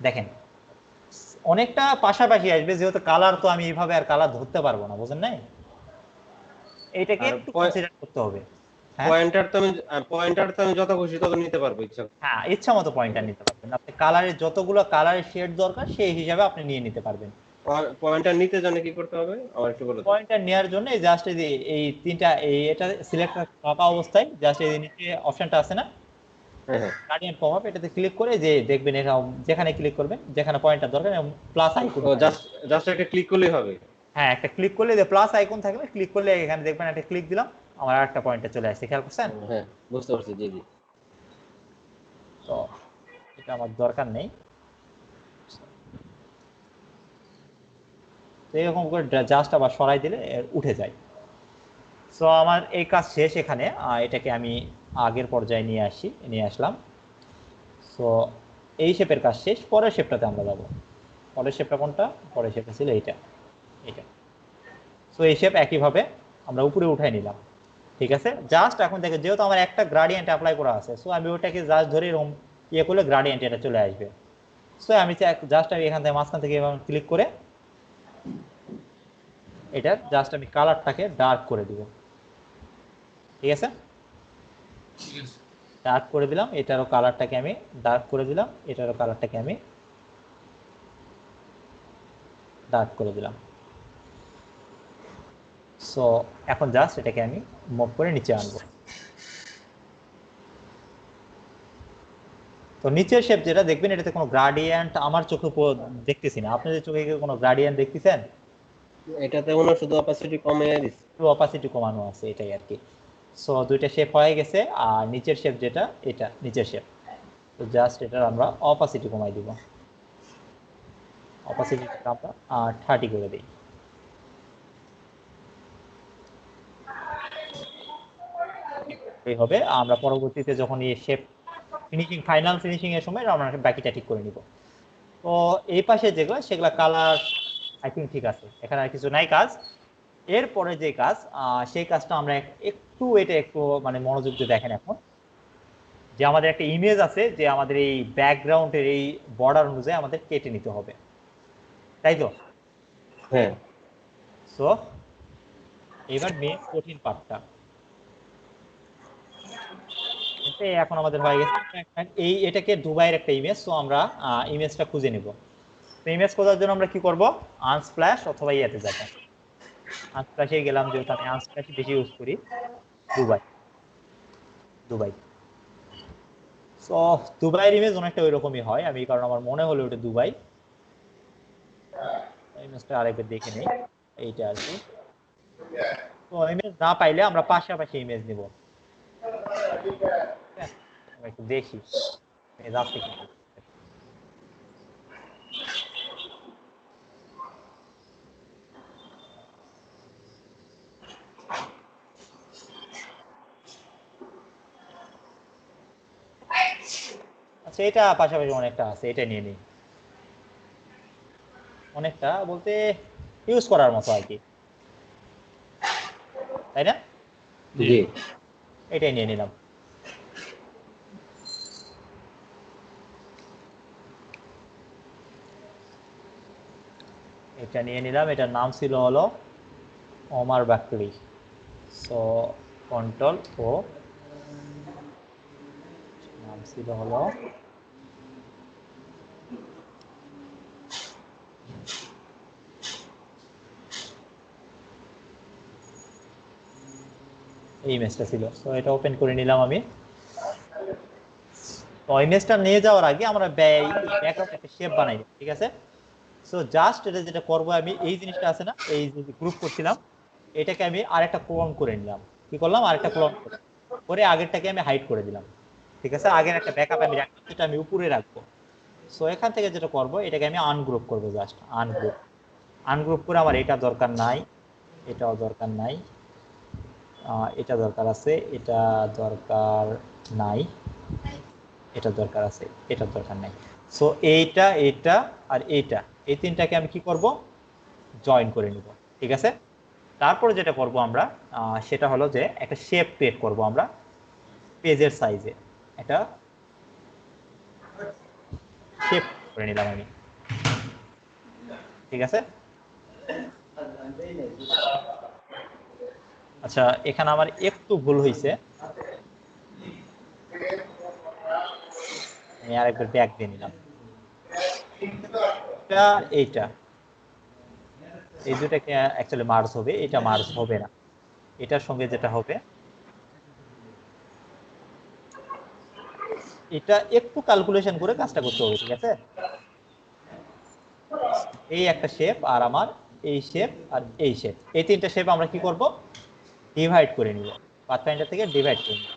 Speaker 1: দেখেন অনেকটা পাশাপাশি আসবে, যেহেতু কালার তো আমি এইভাবে আর কালার ধরতে পারবো না, বুঝেন নাই? এইটাকে
Speaker 2: আর
Speaker 1: একটু কনসিডার করতে হবে। হ্যাঁ,
Speaker 2: পয়েন্টার তো আমি যত খুশি তত নিতে পারবো ইচ্ছা করলে।
Speaker 1: হ্যাঁ, ইচ্ছা মতো পয়েন্টার নিতে পারবেন আপনি, কালারের যতগুলো কালারের শেড দরকার সেই হিসাবে আপনি নিয়ে নিতে পারবেন।
Speaker 2: পয়েন্টার নিতে জানে কি করতে হবে আমার একটু বলে দাও।
Speaker 1: পয়েন্টার নেওয়ার জন্য জাস্ট এই তিনটা এটা সিলেক্ট থাকা অবস্থায় জাস্ট এই নিচে অপশনটা আছে না,
Speaker 2: হ্যাঁ হ্যাঁ।
Speaker 1: গার্ডিয়ান পপ আপ, এটাতে ক্লিক করে যে দেখবেন এটা যেখানে ক্লিক করবেন যেখানে পয়েন্টার দরকার প্লাস আইকন।
Speaker 2: ও জাস্ট জাস্ট একটা ক্লিক করলেই হবে।
Speaker 1: হ্যাঁ, একটা ক্লিক করলে যে প্লাস আইকন থাকলে ক্লিক করলে এখানে দেখবেন একটা ক্লিক দিলাম, আমার আরেকটা পয়েন্টে চলে আসছে, খেয়াল করছেন?
Speaker 2: হ্যাঁ বুঝতে পারছি, জি জি।
Speaker 1: তো এটা আমার দরকার নেই। তো এরকম করে জাস্ট আবার সরাই দিলে উঠে যায়। সো আমার এই কাজ শেষ এখানে, এটাকে আমি আগের পর্যায়ে নিয়ে আসলাম। সো এই শেপের কাজ শেষ, পরের শেপটাতে আমরা যাবো। পরের শেপটা কোনটা? পরের শেপটা ছিল এইটা, এইটা। সো এই শেপ একইভাবে আমরা উপরে উঠাই নিলাম, ঠিক আছে? জাস্ট এখন দেখে যেহেতু আমার একটা গ্রাডিয়েন্ট অ্যাপ্লাই করা আছে, সো আমি ওটাকে জাস্ট ধরে এরকম ইয়ে করলে গ্রাডিয়েন্ট এটা চলে আসবে। সো আমি জাস্ট আমি এখান থেকে মাঝখান থেকে এভাবে ক্লিক করে এটা জাস্ট আমি কালারটাকে ডার্ক করে দিব, ঠিক আছে? ডার্ক করে দিলাম, এটারও কালারটাকে আমি ডার্ক করে দিলাম, এটারও কালারটাকে আমি ডার্ক করে দিলাম। সো এখন জাস্ট এটাকে আমি মুভ করে নিচে আনবো। তো নিচের শেপ যেটা দেখবেন এটাতে কোনো গ্রাডিয়েন্ট আমার চোখে দেখতেছি না, আপনাদের চোখে কি কোনো গ্রাডিয়েন্ট দেখতেছেন?
Speaker 2: এটাতে মনে হয় শুধু অপাসিটি কমিয়ে দিচ্ছে।
Speaker 1: একটু অপাসিটি কমানো আছে, এটাই আর কি। সো দুইটা শেপ হয়ে গেছে, আর নিচের শেপ যেটা এটা নিচের শেপ, তো জাস্ট এটার আমরা অপাসিটি কমাই দিব, অপাসিটিটা আমরা 30 করে দিই। এই হবে, আমরা পরবর্তীতে যখন এই শেপ ফাইনাল ফিনিশিং এর সময় আমরা বাকিটা ঠিক করে নিব। তো এই পাশে যেগুলো সেগুলো কালার আই থিঙ্ক ঠিক আছে, এখানে আর কিছু নাই কাজ। এরপরে যে কাজ সেই কাজটা আমরা একটু মানে মনোযোগ দিয়ে দেখেন এখন, যে আমাদের একটা ইমেজ আছে যে আমাদের এই ব্যাকগ্রাউন্ডের এই বর্ডার অনুযায়ী আমাদের কেটে নিতে হবে, তাই তো?
Speaker 2: হ্যাঁ
Speaker 1: সো এবার মেন কঠিন পার্টটা এখন আমাদের হয়ে গেছে। এটাকে দুবাইয়ের একটা ইমেজ, সো আমরা ইমেজটা খুঁজে নিব। তো ইমেজ খোঁজার জন্য আমরা কি করব? আনস্প্ল্যাশ অথবা ইয়াতে যাব, আনস্প্ল্যাশে গেলাম, যেহেতু আমি আনস্প্ল্যাশ বেশি ইউজ করি। Dubai, Dubai. সো দুবাইয়ের ইমেজ অনেকটা ওইরকমই হয়, আমি কারণ আমার মনে হলো ওটা দুবাই। ইমেজটা আরেকবার দেখে নেই, এইটা আর কি। তো ইমেজ না পাইলে আমরা পাশাপাশি ইমেজ নিব, একটু দেখি ইমেজ আছে কি। আচ্ছা, এটা পাশাপাশি অনেকটা আছে, এটা নিয়ে নিই। অনেকটা বলতে ইউজ করার মতো আর কি, তাই না?
Speaker 2: জি।
Speaker 1: এটাই নিয়ে নিলাম। এটা নিয়ে নিলাম, এটার নাম ছিল হলো ওমার বাকরি। সো কন্ট্রোল ও, নাম ছিল হলো এই ইমেজটা ছিল। সো এটা ওপেন করে নিলাম আমি। তো ইমেজটা নিয়ে যাওয়ার আগে আমরা ব্যাকগ্রাউন্ড একটা শেপ বানাই, ঠিক আছে? সো জাস্ট এটা যেটা করবো, আমি এই জিনিসটা আছে না, এই যে গ্রুপ করছিলাম, এটাকে আমি আরেকটা ক্লোন করে নিলাম। কি করলাম? আরেকটা ক্লোন করে আগেরটাকে আমি হাইড করে দিলাম, ঠিক আছে? আগের একটা ব্যাকআপ আমি রাখলাম, যেটা আমি উপরে রাখবো। সো এখান থেকে যেটা করবো, এটাকে আমি আনগ্রুপ করবো, জাস্ট আনগ্রুপ করে আমার এটা দরকার নাই, এটাও দরকার নাই, এটা দরকার আছে, এটা দরকার নাই, এটা দরকার আছে, এটা দরকার নাই। সো এইটা, এটা আর এইটা, এই তিনটাকে আমি কি করব? জয়েন করে নিব, ঠিক আছে? তারপরে যেটা করব আমরা সেটা হলো যে একটা শেপ ক্রিয়েট করব আমরা পেজের সাইজে, একটা শেপ করে নিলাম আমি, ঠিক আছে। আচ্ছা এখানে আমার একটু ভুল হয়েছে, আমি আরেকবার ব্যাক দিয়ে নিলাম। এইটা এই দুটাকে অ্যাকচুয়ালি মার্জ হবে, এটা মার্জ হবে না, এটার সঙ্গে যেটা হবে এটা একটু ক্যালকুলেশন করে কাজটা করতে হবে, ঠিক আছে। এই একটা শেপ আর আমার এই শেপ আর এই শেপ, এই তিনটা শেপ আমরা কি করব, ডিভাইড করে নিব, পাথফাইন্ডার থেকে ডিভাইড করে নিব।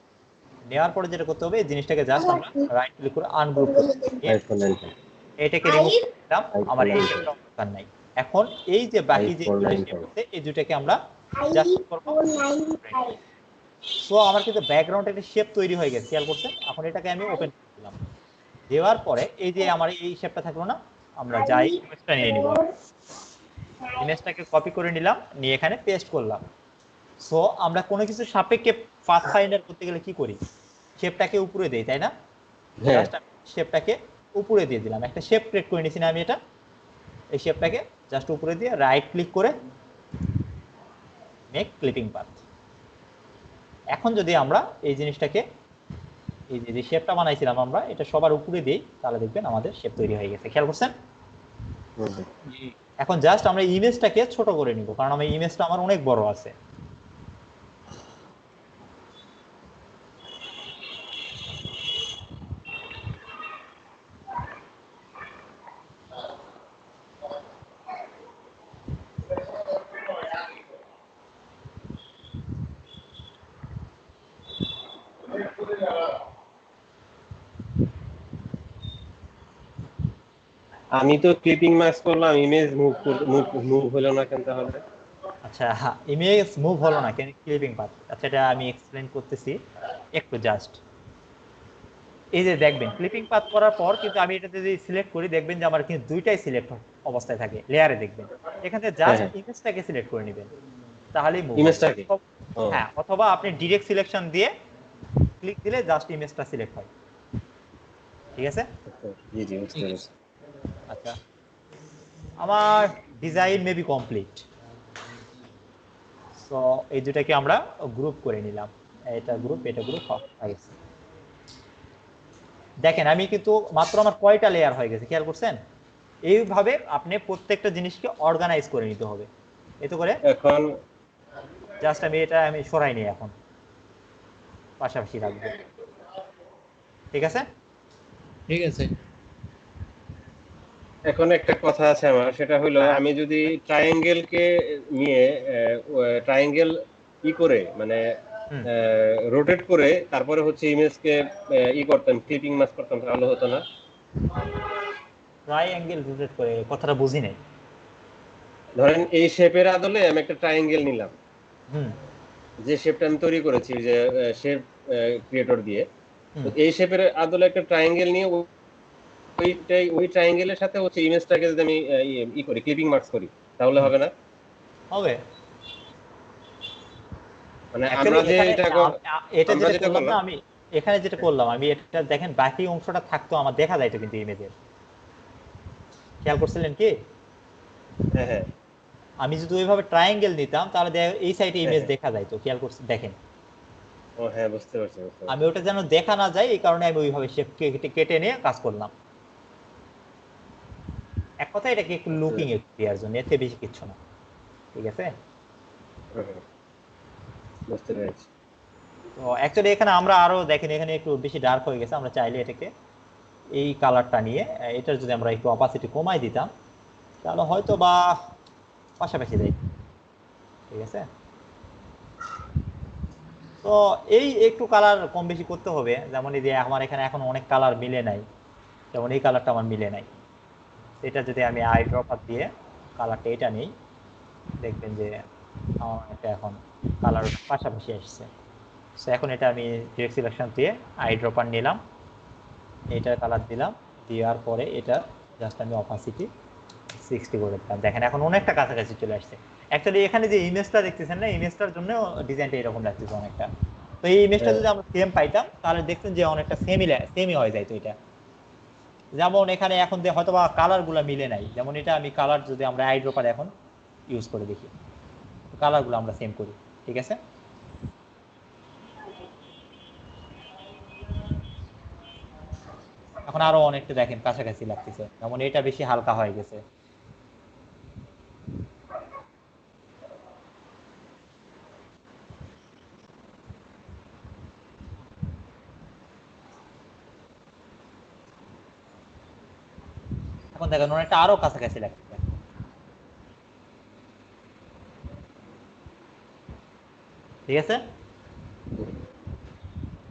Speaker 1: নেওয়ার পরে যেটা করতে হবে, এই জিনিসটাকে জাস্ট আমরা রাইট ক্লিক করে আনগ্রুপ করব, এটাকে রিমুভ করলাম, আমার এই শেপটা দরকার নাই। এখন এই যে বাকি যে শেপ আছে এই দুটাকে আমরা জাস্ট করব। সো আমার কিন্তু ব্যাকগ্রাউন্ড একটা শেপ তৈরি হয়ে গেছে, খেয়াল করছেন। এখন এটাকে আমি ওপেন করে দিলাম, দেওয়ার পরে এই যে আমার এই শেপটা থাকলো না, আমরা যাই ইমেজটা নিয়ে নিব, ইমেজটাকে কপি করে নিলাম, নিয়ে এখানে পেস্ট করলাম। সো আমরা কোনো কিছু সাপেক্ষে পাথফাইন্ডার করতে গেলে কি করি, শেপটাকে উপরে দেই, তাই না? জাস্ট শেপটাকে উপরে দিয়ে দিলাম, একটা শেপ ক্রিয়েট করে নিয়েছি না আমি, এটা এই শেপটাকে জাস্ট উপরে দিয়ে রাইট ক্লিক করে মেক ক্লিপিং পাথ। এখন যদি আমরা এই জিনিসটাকে, এই যে শেপটা বানাইছিলাম আমরা, এটা সবার উপরে দেই, তাহলে দেখবেন আমাদের শেপ তৈরি হয়ে গেছে, খেয়াল করছেন। এখন জাস্ট আমরা ইমেজটাকে ছোট করে নিব, কারণ আমার ইমেজটা আমার অনেক বড় আছে।
Speaker 2: আমি তো ক্লিপিং মাস্ক করলাম, ইমেজ মুভ হলো না কেন তাহলে?
Speaker 1: আচ্ছা ইমেজ মুভ হলো না কেন, ক্লিপিং পাথ। আচ্ছা এটা আমি এক্সপ্লেইন করতেছি একটু, জাস্ট এই যে দেখবেন ক্লিপিং পাথ করার পর কিন্তু আমি এটা যদি সিলেক্ট করি, দেখবেন যে আমার কিন্তু দুইটাই সিলেক্ট অবস্থায় থাকে লেয়ারে, দেখবেন এখান থেকে জাস্ট ইমেজটাকে সিলেক্ট করে নেবেন, তাহলেই মুভ
Speaker 2: ইমেজটাকে।
Speaker 1: হ্যাঁ, অথবা আপনি ডাইরেক্ট সিলেকশন দিয়ে ক্লিক দিলে জাস্ট ইমেজটা সিলেক্ট হয়, ঠিক আছে।
Speaker 2: জি জি বুঝতে পেরেছি।
Speaker 1: আচ্ছা আমার ডিজাইন মেবি কমপ্লিট। সো এই দুটাকে আমরা গ্রুপ করে নিলাম, এটা গ্রুপ এটা গ্রুপ হয়ে গেছে। দেখেন আমি কিন্তু মাত্র আমার কয়টা লেয়ার হয়ে গেছে, খেয়াল করছেন। এইভাবে আপনি প্রত্যেকটা জিনিসকে অর্গানাইজ করে নিতে হবে, এতে করে
Speaker 2: এখন
Speaker 1: জাস্ট আমি এটা আমি সরাই নিই, এখন পাশাপাশি রাখবো, ঠিক আছে।
Speaker 3: ঠিক আছে।
Speaker 2: এখন একটা কথা আছে আমার, সেটা হলো আমি যদি ট্রায়াঙ্গেল কে নিয়ে ট্রায়াঙ্গেল ই করে মানে রোটেট করে তারপরে হচ্ছে ইমেজকে ই করতাম, ক্লিপিং মাস্ক করতাম, তাহলে হতো না?
Speaker 1: ট্রাইঅ্যাঙ্গেল রোটেট করে কথাটা বুঝি নাই।
Speaker 2: ধরেন এই শেপের আদলে আমি একটা ট্রায়াঙ্গেল নিলাম,
Speaker 1: হুম
Speaker 2: যে শেপটা আমি তৈরি করেছি যে শেপ ক্রিয়েটর দিয়ে, তো এই শেপের আদলে একটা ট্রায়াঙ্গেল নিয়ে ওই ট্রায়াঙ্গেলের সাথে হচ্ছে ইমেজটাকে যদি আমি ই করি, ক্লিপিং মার্কস করি, তাহলে হবে না?
Speaker 1: হবে।
Speaker 2: মানে আমরা যে
Speaker 1: এটা যেটা করলাম না আমি এখানে, যেটা করলাম আমি, এটা দেখেন বাকি অংশটা থাকতো আমার দেখা যাইতো কিন্তু ইমেজের, খেয়াল করছিলেন কি?
Speaker 2: হ্যাঁ হ্যাঁ।
Speaker 1: আমি যদি ওইভাবে ট্রায়াঙ্গেল নিতাম তাহলে এই সাইডে ইমেজ দেখা যাইতো, খেয়াল করছেন, দেখেন।
Speaker 2: ও হ্যাঁ বুঝতে পারছি।
Speaker 1: আমি ওটা যেন দেখা না যায় এই কারণে আমি ওইভাবে শেপ কেটে নিয়ে কাজ করলাম। এক কথা এটাকে একটু লুকিং একটু দেওয়ার জন্য, এতে বেশি কিছু না, ঠিক আছে।
Speaker 2: বুঝতে পেরেছি।
Speaker 1: তো অ্যাকচুয়ালি এখানে আমরা আরো দেখেন এখানে একটু বেশি ডার্ক হয়ে গেছে, আমরা চাইলে এটাকে এই কালারটা নিয়ে এটার যদি আমরা একটু অপাসিটি কমাই দিতাম তাহলে হয়তো বা পাশাপাশি দেয়, ঠিক আছে। তো এই একটু কালার কম বেশি করতে হবে, যেমন এই যে আমার এখানে এখন অনেক কালার মিলে নাই, যেমন এই কালারটা আমার মিলে নাই, এটা যদি আমি আই ড্রপার দিয়ে কালারটা এটা নেই, দেখবেন যে আমার এটা এখন কালার পাশাপাশি আসছে। সো এখন এটা আমি ডিরেক্ট সিলেকশন দিয়ে আই ড্রপার নিলাম, এটার কালার দিলাম, দেওয়ার পরে এটা জাস্ট আমি অপাসিটি 60 করে দিলাম, দেখেন এখন অনেকটা কাছাকাছি চলে আসছে। অ্যাকচুয়ালি এখানে যে ইমেজটা দেখতেছেন না, ইমেজটার জন্য ডিজাইনটা এরকম লাগতেছে অনেকটা। তো এই ইমেজটা যদি আমরা সেম পাইতাম তাহলে দেখতেন যে অনেকটা সেমই হয়ে যাইতো এটা, যেমন এখানে এখন হয়তো বা কালারগুলো মিলে নাই, যেমন এটা আমি কালার যদি আমরা আইড্রপার এখন ইউজ করে দেখি, কালারগুলো আমরা সেম করি, ঠিক আছে? এখন আরো অনেকটা দেখেন কাছাকাছি লাগতেছে, যেমন এটা বেশি হালকা হয়ে গেছে। এখন দেখেন অনেকটা আরো কাছাকাছি লাগতেছে। ঠিক আছে,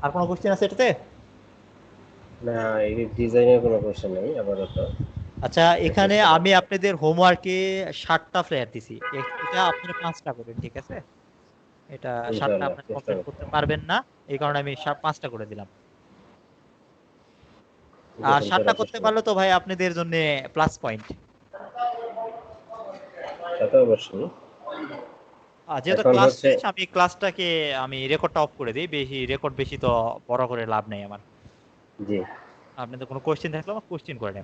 Speaker 1: আর কোনো কোশ্চেন আছে এটাতে?
Speaker 2: না, এই ডিজাইনের কোনো কোশ্চেন নেই আপাতত।
Speaker 1: আচ্ছা, এখানে আমি আপনাদের হোমওয়ার্কে 7টা ফ্লেয়ার দিছি, এটা আপনারা 5টা করেন, ঠিক আছে? এটা 7টা
Speaker 2: ইনশাআল্লাহ
Speaker 1: আপনারা
Speaker 2: চেষ্টা
Speaker 1: কমপ্লিট
Speaker 2: করব।
Speaker 1: করতে পারবেন না, এই কারণে আমি 5টা করে দিলাম। আর
Speaker 2: গোপন
Speaker 1: 7টা
Speaker 2: করার
Speaker 1: করতে
Speaker 2: চেষ্টা করব।
Speaker 1: পারলে তো ভাই আপনাদের জন্য প্লাস পয়েন্ট।
Speaker 2: তা তো অবশ্যই।
Speaker 1: যেহেতু
Speaker 2: এখন
Speaker 1: ক্লাস
Speaker 2: হচ্ছে
Speaker 1: শেষ, আমি ক্লাসটাকে আমি রেকর্ডটা অফ করে দিই, বেশি তো বড় করে লাভ নেই আমার।
Speaker 2: জি।
Speaker 1: আপনাদের কোনো কোশ্চেন থাকলে আমার কোশ্চেন করে নেন।